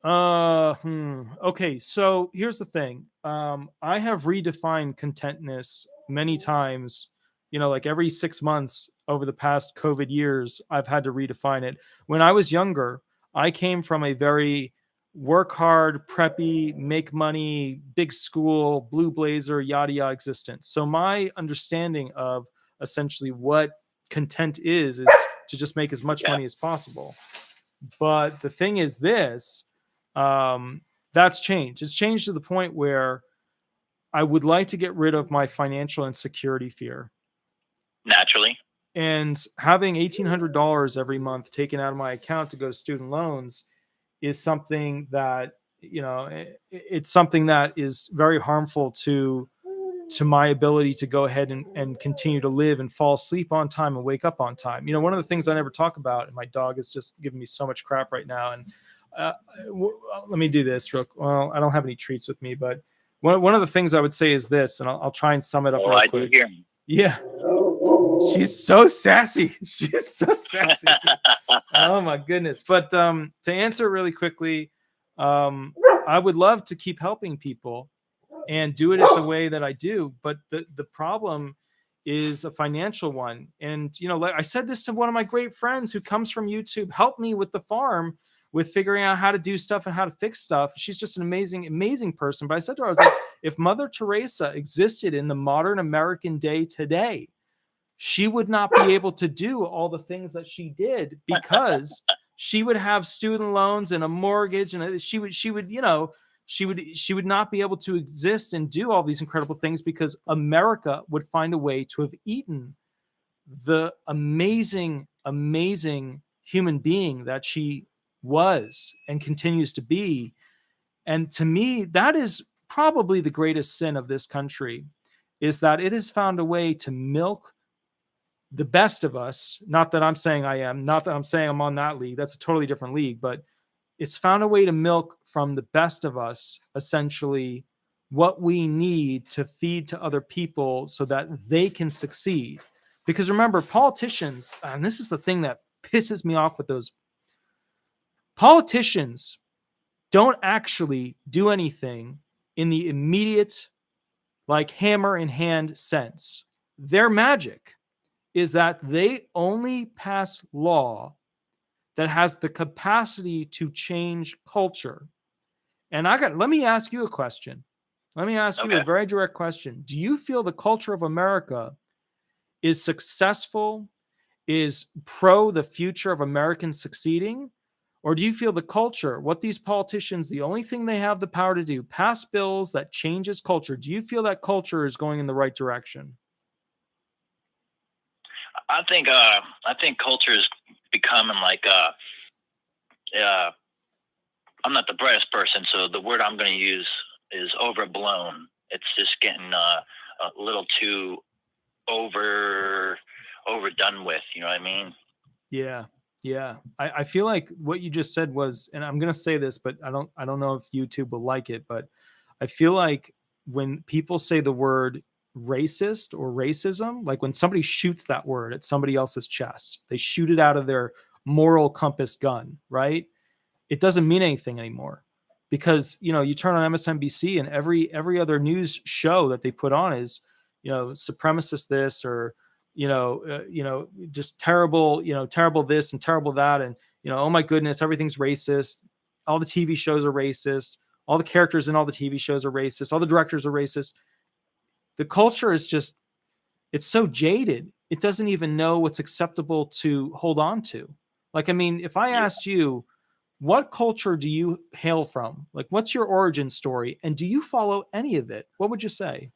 Okay, so here's the thing. I have redefined contentness many times. You know, like every 6 months over the past COVID years, I've had to redefine it. When I was younger, I came from a very work hard, preppy, make money, big school, blue blazer, yada yada existence. So my understanding of essentially what content is to just make as much money as possible. But the thing is this, that's changed. It's changed to the point where I would like to get rid of my financial insecurity fear. Naturally. And having $1,800 every month taken out of my account to go to student loans is something that, it's something that is very harmful to my ability to go ahead and continue to live and fall asleep on time and wake up on time. One of the things I never talk about, and my dog is just giving me so much crap right now. And let me do this real quick. Well, I don't have any treats with me, but one of the things I would say is this, and I'll try and sum it up real quick. Do hear me. Yeah. She's so sassy. She's so sassy. Oh my goodness. But to answer really quickly, I would love to keep helping people and do it the way that I do. But the problem is a financial one. And, like I said this to one of my great friends who comes from YouTube, help me with the farm, with figuring out how to do stuff and how to fix stuff. She's just an amazing, amazing person. But I said to her, I was like, if Mother Teresa existed in the modern American day today, she would not be able to do all the things that she did, because she would have student loans and a mortgage, and she would not be able to exist and do all these incredible things, because America would find a way to have eaten the amazing, amazing human being that she was and continues to be. And to me, that is probably the greatest sin of this country, is that it has found a way to milk the best of us. Not that I'm saying I am, not that I'm saying I'm on that league. That's a totally different league, but it's found a way to milk from the best of us, essentially, what we need to feed to other people so that they can succeed. Because remember, politicians, and this is the thing that pisses me off with those politicians, don't actually do anything in the immediate, like hammer in hand sense. Their magic is that they only pass law that has the capacity to change culture. And let me ask you a question. Let me ask you a very direct question. Do you feel the culture of America is successful, is pro the future of Americans succeeding? Or do you feel the culture, what these politicians, the only thing they have the power to do, pass bills that changes culture? Do you feel that culture is going in the right direction? I think culture is becoming like I'm not the brightest person, so the word I'm going to use is overblown. It's just getting a little too overdone with. You know what I mean? Yeah. I feel like what you just said was, and I'm going to say this, but I don't know if YouTube will like it, but I feel like when people say the word racist or racism, like when somebody shoots that word at somebody else's chest, they shoot it out of their moral compass gun, right? It doesn't mean anything anymore, because you turn on MSNBC and every other news show that they put on is supremacist this, or just terrible terrible this and terrible that, and oh my goodness, everything's racist. All the TV shows are racist. All the characters in all the TV shows are racist. All the directors are racist. The culture is just, it's so jaded. It doesn't even know what's acceptable to hold on to. Like, I mean, if I asked you, what culture do you hail from? Like, what's your origin story? And do you follow any of it? What would you say?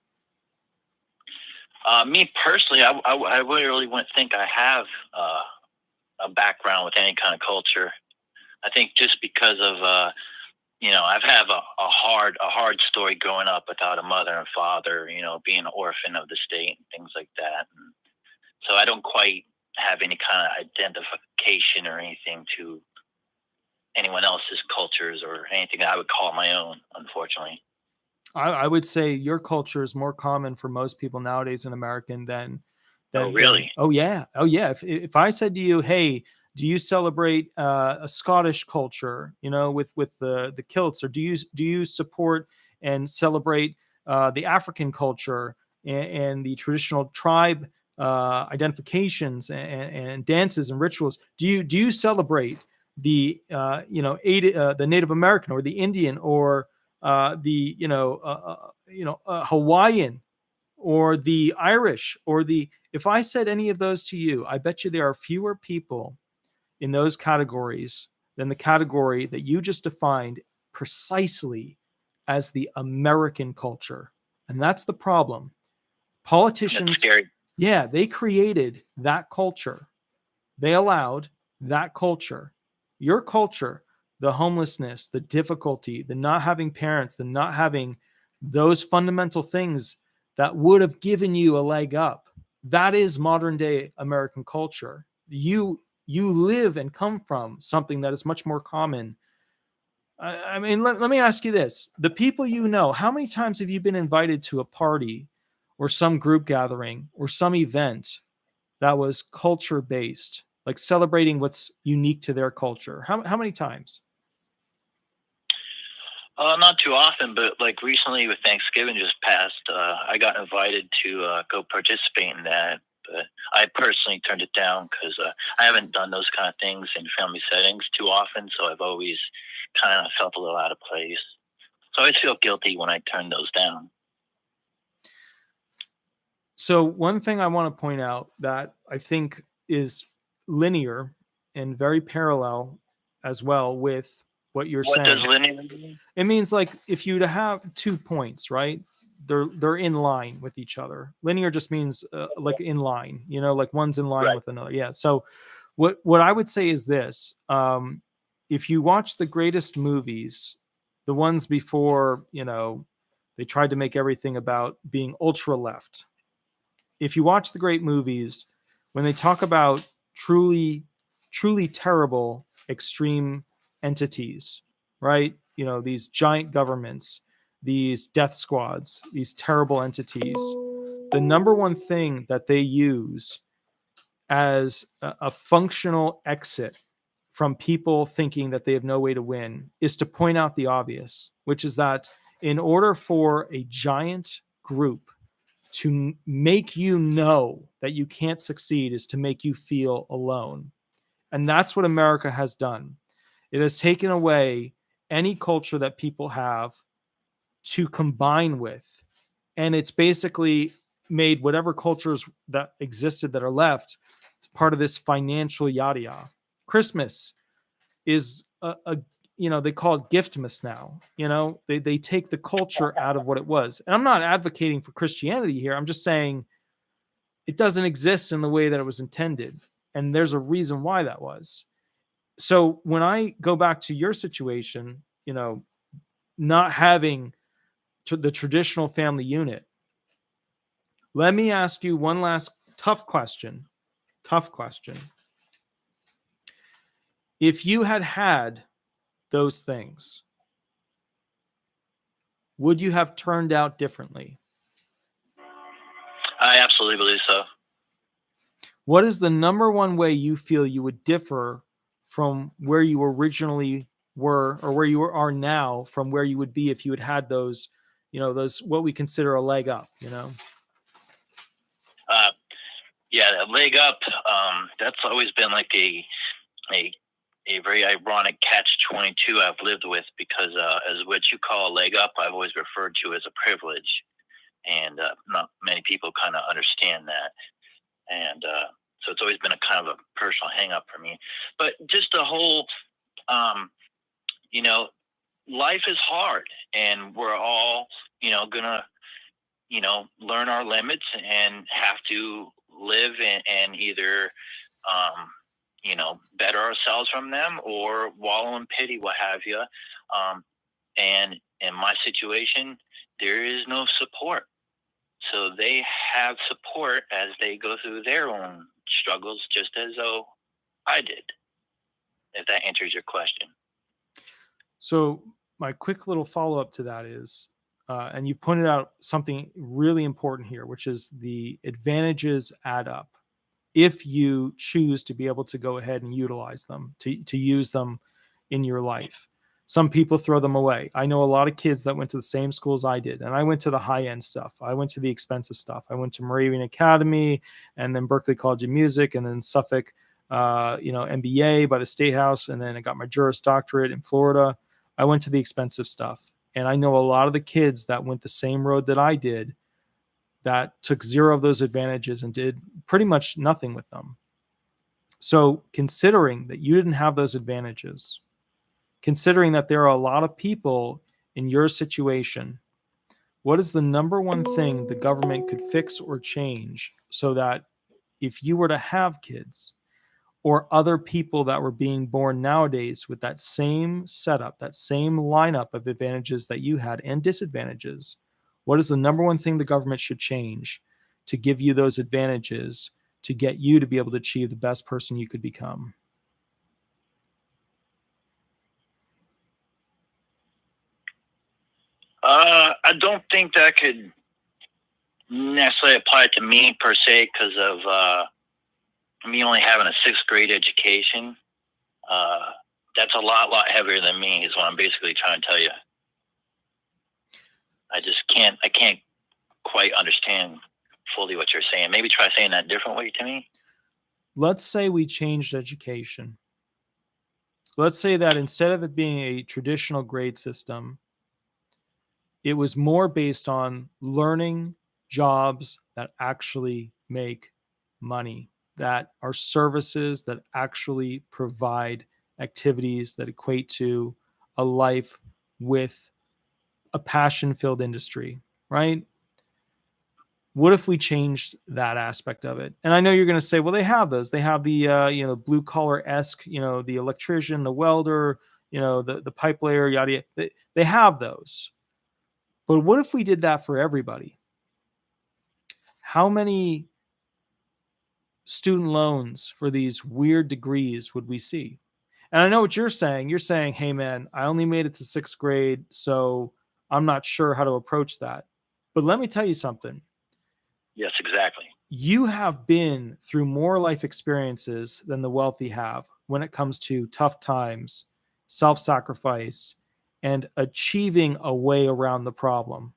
Me personally, I really wouldn't think I have a background with any kind of culture. I think just because of I've had a hard story growing up without a mother and father, being an orphan of the state and things like that. And so I don't quite have any kind of identification or anything to anyone else's cultures or anything that I would call my own, unfortunately. I would say your culture is more common for most people nowadays in American than oh, really? Oh yeah. If I said to you, hey, do you celebrate a Scottish culture, with the kilts, or do you support and celebrate the African culture and the traditional tribe identifications and dances and rituals? Do you celebrate the the Native American or the Indian or the Hawaiian or the Irish, or if I said any of those to you, I bet you there are fewer people in those categories than the category that you just defined precisely as the American culture. And that's the problem. Politicians, That's scary. yeah, they created that culture. They allowed that culture, your culture, the homelessness, the difficulty, the not having parents, the not having those fundamental things that would have given you a leg up. That is modern day American culture. You live and come from something that is much more common. I mean, let me ask you this. The people you know, how many times have you been invited to a party or some group gathering or some event that was culture based, like celebrating what's unique to their culture? How many times? Not too often, but like recently with Thanksgiving just passed, I got invited to go participate in that. But I personally turned it down because I haven't done those kind of things in family settings too often. So I've always kind of felt a little out of place. So I always feel guilty when I turn those down. So one thing I want to point out that I think is linear and very parallel as well with what you're saying. What does linear mean? It means like if you to have 2 points, right? They're in line with each other. Linear just means like in line, like one's in line with another. Yeah. So what I would say is this: if you watch the greatest movies, the ones before, they tried to make everything about being ultra left. If you watch the great movies, when they talk about truly, truly terrible, extreme entities, right? These giant governments, these death squads, these terrible entities, the number one thing that they use as a functional exit from people thinking that they have no way to win is to point out the obvious, which is that in order for a giant group to make you know that you can't succeed is to make you feel alone. And that's what America has done. It has taken away any culture that people have to combine with. And it's basically made whatever cultures that existed that are left part of this financial yada yada. Christmas is they call it giftmas now. They take the culture out of what it was. And I'm not advocating for Christianity here. I'm just saying it doesn't exist in the way that it was intended. And there's a reason why that was. So when I go back to your situation, not having the traditional family unit, let me ask you one last tough question. If you had those things, would you have turned out differently? I absolutely believe so. What is the number one way you feel you would differ from where you originally were or where you are now from where you would be if you had those, those what we consider a leg up, Yeah, a leg up. That's always been like a very ironic catch-22 I've lived with because as what you call a leg up, I've always referred to as a privilege. And not many people kind of understand that. And so it's always been a kind of a personal hang-up for me. But just the whole, life is hard. And we're all, going to, learn our limits and have to live and either, better ourselves from them or wallow in pity, what have you. And in my situation, there is no support. So they have support as they go through their own struggles, just as though I did, if that answers your question. So my quick little follow-up to that is, and you pointed out something really important here, which is the advantages add up if you choose to be able to go ahead and utilize them, to use them in your life. Some people throw them away. I know a lot of kids that went to the same schools I did, and I went to the high-end stuff. I went to the expensive stuff. I went to Moravian Academy, and then Berklee College of Music, and then Suffolk, MBA by the State House, and then I got my Juris Doctorate in Florida. I went to the expensive stuff, and I know a lot of the kids that went the same road that I did that took zero of those advantages and did pretty much nothing with them. So considering that you didn't have those advantages, considering that there are a lot of people in your situation, what is the number one thing the government could fix or change so that if you were to have kids or other people that were being born nowadays with that same setup, that same lineup of advantages that you had and disadvantages, what is the number one thing the government should change to give you those advantages to get you to be able to achieve the best person you could become? I don't think that could necessarily apply to me per se because of me only having a 6th grade education. That's a lot heavier than me is what I'm basically trying to tell you. I can't quite understand fully what you're saying. Maybe try saying that different way to me. Let's say we changed education. Let's say that instead of it being a traditional grade system, it was more based on learning jobs that actually make money, that are services that actually provide activities that equate to a life with a passion-filled industry, right? What if we changed that aspect of it? And I know you're going to say, well, they have those. They have the blue collar-esque, the electrician, the welder, the pipe layer, yada yada. They have those. But what if we did that for everybody? How many student loans for these weird degrees would we see? And I know what you're saying. You're saying, hey, man, I only made it to 6th grade, so I'm not sure how to approach that. But let me tell you something. Yes, exactly. You have been through more life experiences than the wealthy have when it comes to tough times, self-sacrifice, and achieving a way around the problem.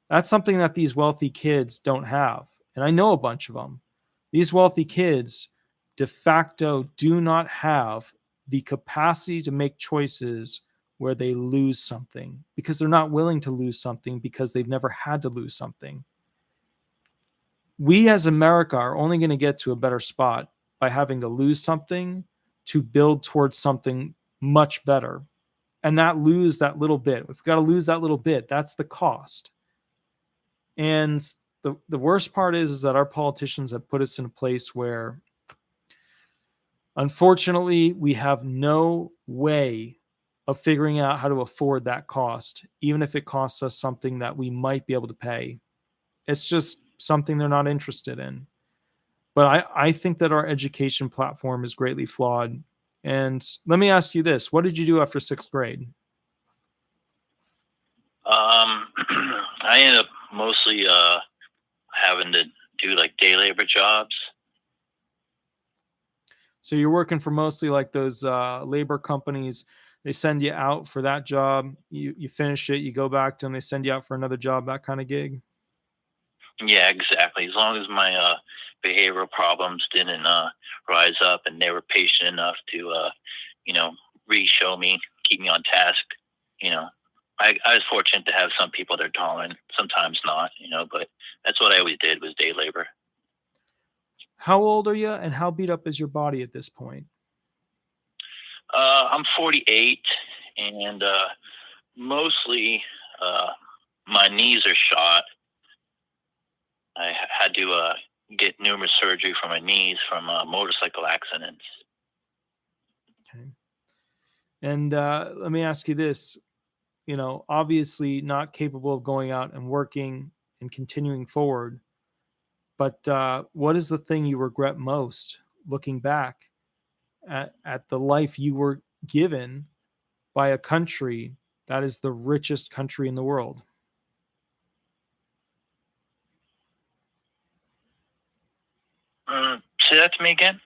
That's something that these wealthy kids don't have. And I know a bunch of them. These wealthy kids de facto do not have the capacity to make choices where they lose something because they're not willing to lose something because they've never had to lose something. We as America are only going to get to a better spot by having to lose something to build towards something much better. And that little bit. We've got to lose that little bit. That's the cost. And the worst part is that our politicians have put us in a place where, unfortunately, we have no way of figuring out how to afford that cost, even if it costs us something that we might be able to pay. It's just something they're not interested in. But I think that our education platform is greatly flawed. And let me ask you this. What did you do after 6th grade? I ended up mostly having to do like day labor jobs. So you're working for mostly like those labor companies. They send you out for that job. You finish it. You go back to them. They send you out for another job, that kind of gig. Yeah, exactly. As long as my behavioral problems didn't rise up and they were patient enough to, re-show me, keep me on task, I was fortunate to have some people that are tolerant, sometimes not, but that's what I always did was day labor. How old are you and how beat up is your body at this point? I'm 48 and mostly my knees are shot. I had to get numerous surgery for my knees from motorcycle accidents. Okay. And let me ask you this, obviously not capable of going out and working and continuing forward, but what is the thing you regret most looking back at the life you were given by a country that is the richest country in the world? Say that to me again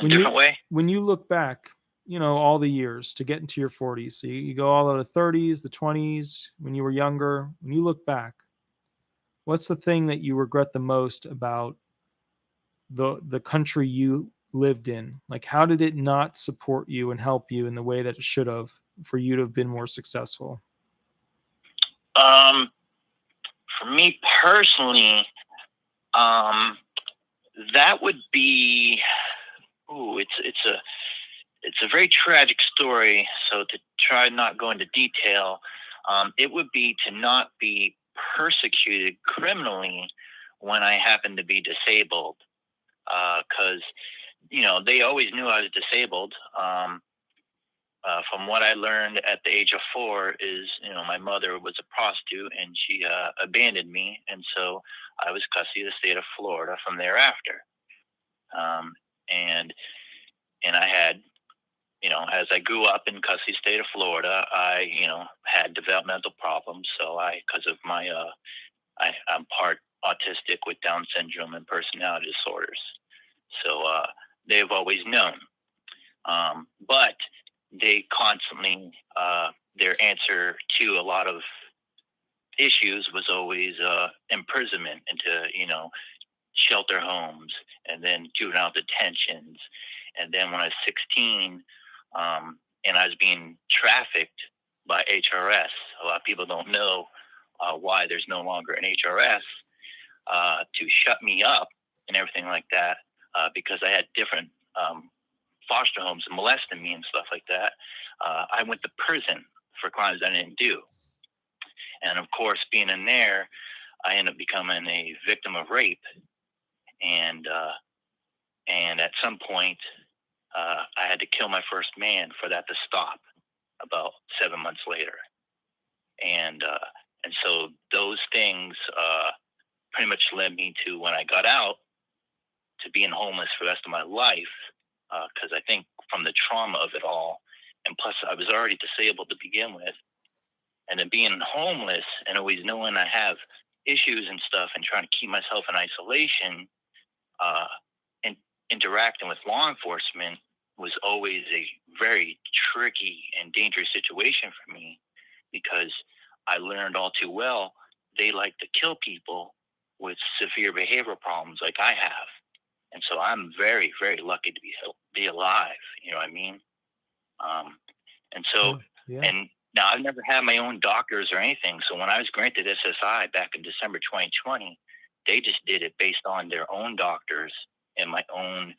in a different way. When you look back, all the years to get into your 40s, so you go all out of the 30s, the 20s, when you were younger, when you look back, what's the thing that you regret the most about the country you lived in? Like, how did it not support you and help you in the way that it should have for you to have been more successful? For me personally, that would be, it's a very tragic story. So to try not go into detail, it would be to not be persecuted criminally when I happen to be disabled. Because, they always knew I was disabled. From what I learned at the age of 4 is, my mother was a prostitute and she abandoned me. And so I was custody of the state of Florida from thereafter. And I had, as I grew up in custody state of Florida, I, had developmental problems. So because of my, I'm part autistic with Down syndrome and personality disorders. So they've always known. But they constantly, their answer to a lot of issues was always imprisonment into, shelter homes and then juvenile detentions. And then when I was 16, and I was being trafficked by HRS, a lot of people don't know why there's no longer an HRS to shut me up and everything like that, because I had different foster homes molesting me and stuff like that. I went to prison for crimes I didn't do. And of course, being in there, I ended up becoming a victim of rape. And at some point, I had to kill my first man for that to stop about 7 months later. And so those things pretty much led me to, when I got out, to being homeless for the rest of my life. Because I think from the trauma of it all, and plus I was already disabled to begin with, and then being homeless and always knowing I have issues and stuff and trying to keep myself in isolation, and interacting with law enforcement was always a very tricky and dangerous situation for me, because I learned all too well they like to kill people with severe behavioral problems like I have. And so I'm very, very lucky to be alive. You know what I mean? And so, and now I've never had my own doctors or anything. So when I was granted SSI back in December 2020, they just did it based on their own doctors and my own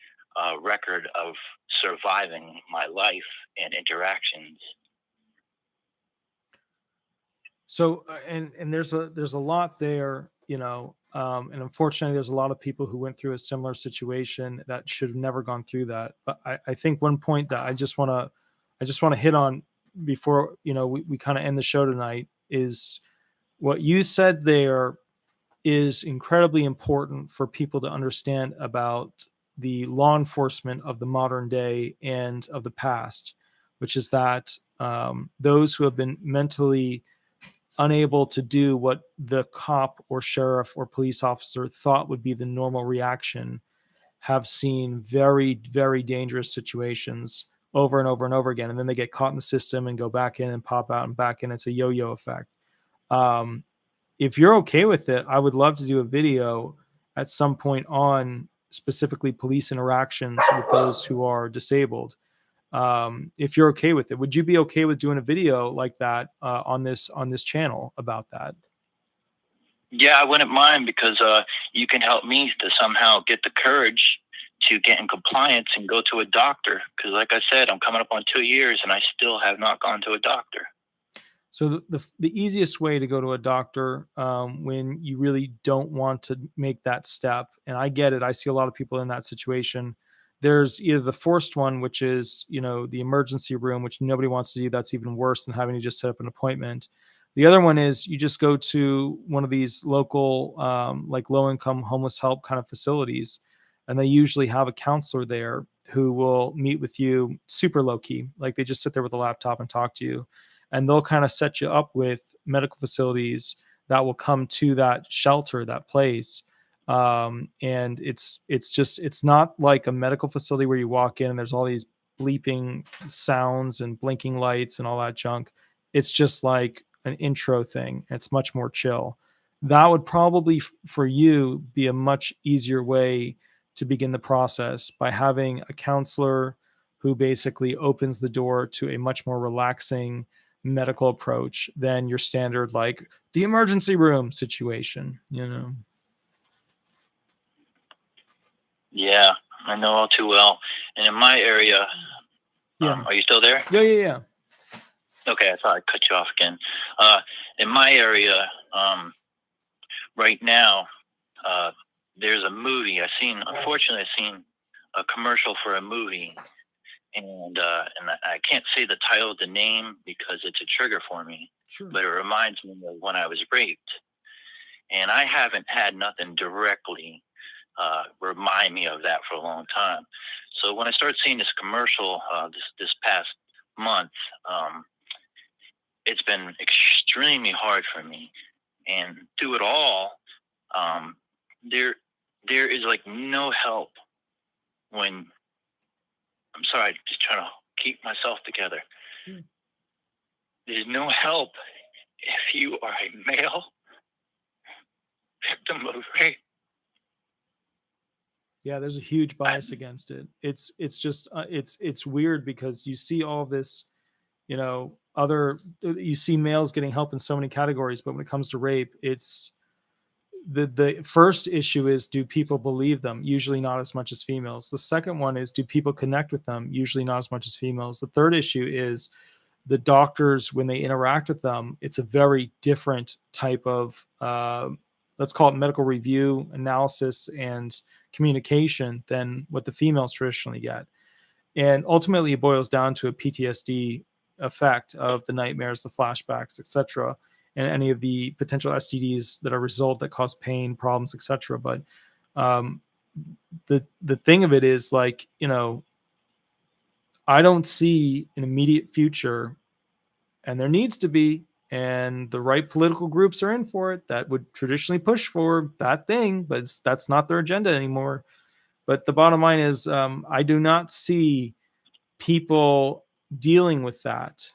record of surviving my life and interactions. So, and there's a lot there, and unfortunately there's a lot of people who went through a similar situation that should have never gone through that. But I think one point that I just want to hit on before, we kind of end the show tonight, is what you said there is incredibly important for people to understand about the law enforcement of the modern day and of the past, which is that those who have been mentally unable to do what the cop or sheriff or police officer thought would be the normal reaction have seen very, very dangerous situations over and over and over again. And then they get caught in the system and go back in and pop out and back in. It's a yo-yo effect. If you're okay with it, I would love to do a video at some point on specifically police interactions with those who are disabled. If you're okay with it, would you be okay with doing a video like that on this channel about that? Yeah, I wouldn't mind, because you can help me to somehow get the courage to get in compliance and go to a doctor. Because like I said, I'm coming up on 2 years and I still have not gone to a doctor. So the easiest way to go to a doctor when you really don't want to make that step, and I get it, I see a lot of people in that situation. There's either the forced one, which is, the emergency room, which nobody wants to do. That's even worse than having to just set up an appointment. The other one is you just go to one of these local, like low-income homeless help kind of facilities, and they usually have a counselor there who will meet with you super low-key. Like they just sit there with a laptop and talk to you, and they'll kind of set you up with medical facilities that will come to that shelter, that place. And it's not like a medical facility where you walk in and there's all these bleeping sounds and blinking lights and all that junk. It's just like an intro thing. It's much more chill. That would probably for you be a much easier way to begin the process, by having a counselor who basically opens the door to a much more relaxing medical approach than your standard, like the emergency room situation, you know? Yeah, I know all too well. And in my area, Yeah. are you still there? Yeah. Okay, I thought I cut you off again. In my area, right now, there's a movie unfortunately, I've seen a commercial for a movie, and I can't say the title of the name because it's a trigger for me. Sure. But it reminds me of when I was raped, and I haven't had nothing directly remind me of that for a long time. So when I started seeing this commercial this past month, it's been extremely hard for me, and through it all, there is like no help when I'm sorry, just trying to keep myself together. There's no help if you are a male victim of rape. Yeah, there's a huge bias against it. It's just it's weird because you see all this, you know, you see males getting help in so many categories, but when it comes to rape, it's the first issue is, do people believe them? Usually not as much as females. The second one is, do people connect with them? Usually not as much as females. The third issue is the doctors, when they interact with them, it's a very different type of let's call it medical review, analysis, and communication than what the females traditionally get. And ultimately it boils down to a PTSD effect of the nightmares, the flashbacks, etc., and any of the potential STDs that are result that cause pain, problems, etc. But the thing of it is, like, you know, I don't see an immediate future, and there needs to be, and the right political groups are in for it that would traditionally push for that thing, but that's not their agenda anymore. But the bottom line is, I do not see people dealing with that.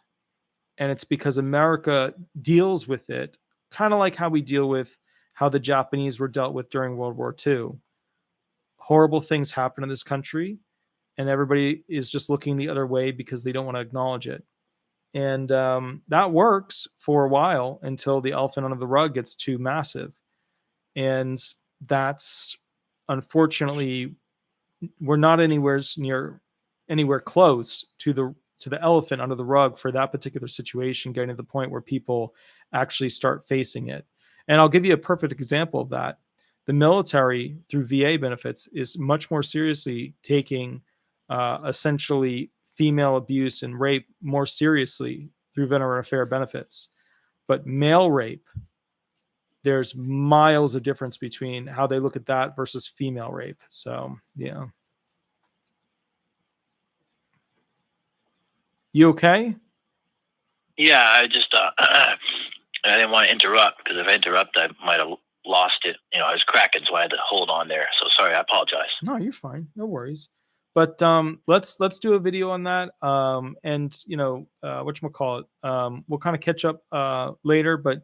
And it's because America deals with it kind of like how we deal with how the Japanese were dealt with during World War II. Horrible things happen in this country, and everybody is just looking the other way because they don't want to acknowledge it. And that works for a while until the elephant under the rug gets too massive. And that's, unfortunately, we're not anywhere close to the elephant under the rug for that particular situation, getting to the point where people actually start facing it. And I'll give you a perfect example of that. The military, through VA benefits, is much more seriously taking essentially female abuse and rape more seriously through veteran affair benefits. But male rape, there's miles of difference between how they look at that versus female rape. So, yeah. You okay? Yeah, I just I didn't want to interrupt, because if I interrupt, I might have lost it. You know, I was cracking, so I had to hold on there. So sorry, I apologize. No, you're fine. No worries. But let's do a video on that. And you know, whatchamacallit, we'll kind of catch up later. But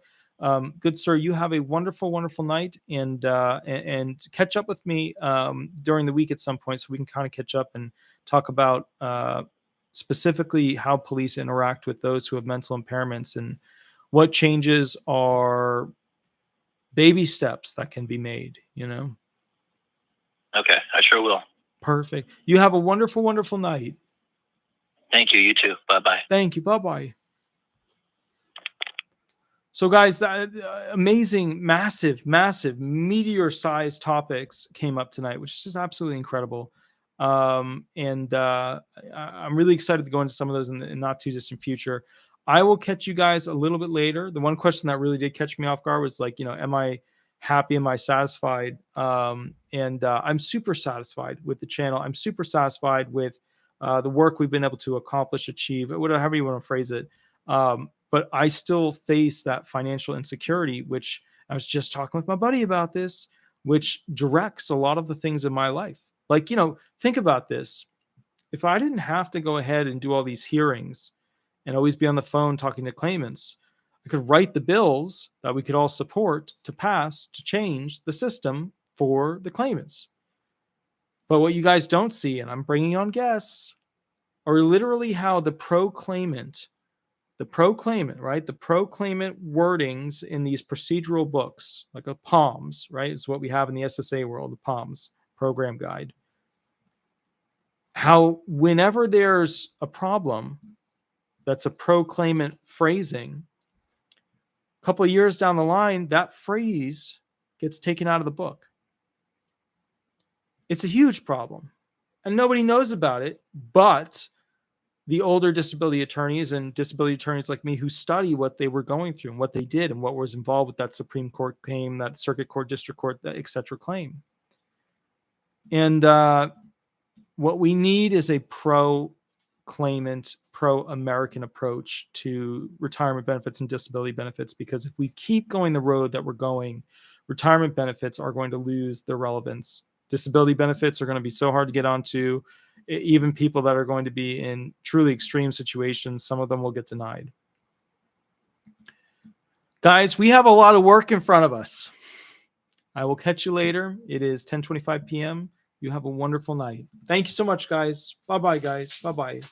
good sir, you have a wonderful, wonderful night, and catch up with me during the week at some point, so we can kind of catch up and talk about specifically how police interact with those who have mental impairments, and what changes are baby steps that can be made, you know? Okay, I sure will. Perfect. You have a wonderful, wonderful night. Thank you. You too. Bye-bye. Thank you. Bye-bye. So guys, that amazing, massive, meteor-sized topics came up tonight, which is just absolutely incredible. I'm really excited to go into some of those in the not too distant future. I will catch you guys a little bit later. The one question that really did catch me off guard was, like, you know, am I happy? Am I satisfied? I'm super satisfied with the channel. I'm super satisfied with the work we've been able to accomplish, achieve, however you want to phrase it. But I still face that financial insecurity, which I was just talking with my buddy about this, which directs a lot of the things in my life. Like, you know, think about this. If I didn't have to go ahead and do all these hearings and always be on the phone talking to claimants, I could write the bills that we could all support to pass, to change the system for the claimants. But what you guys don't see, and I'm bringing on guests, are literally how the pro-claimant the pro-claimant, right? The pro-claimant wordings in these procedural books, like a POMS, right? Is what we have in the SSA world, the POMS program guide. How whenever there's a problem that's a pro-claimant phrasing, a couple of years down the line, that phrase gets taken out of the book. It's a huge problem. And nobody knows about it, but the older disability attorneys and disability attorneys like me who study what they were going through and what they did and what was involved with that Supreme Court claim, that circuit court, district court, et cetera claim. And what we need is a pro-claimant, pro-American approach to retirement benefits and disability benefits, because if we keep going the road that we're going, retirement benefits are going to lose their relevance. Disability benefits are going to be so hard to get onto. Even people that are going to be in truly extreme situations, some of them will get denied. Guys, we have a lot of work in front of us. I will catch you later. It is 10:25 p.m. You have a wonderful night. Thank you so much, guys. Bye-bye, guys. Bye-bye.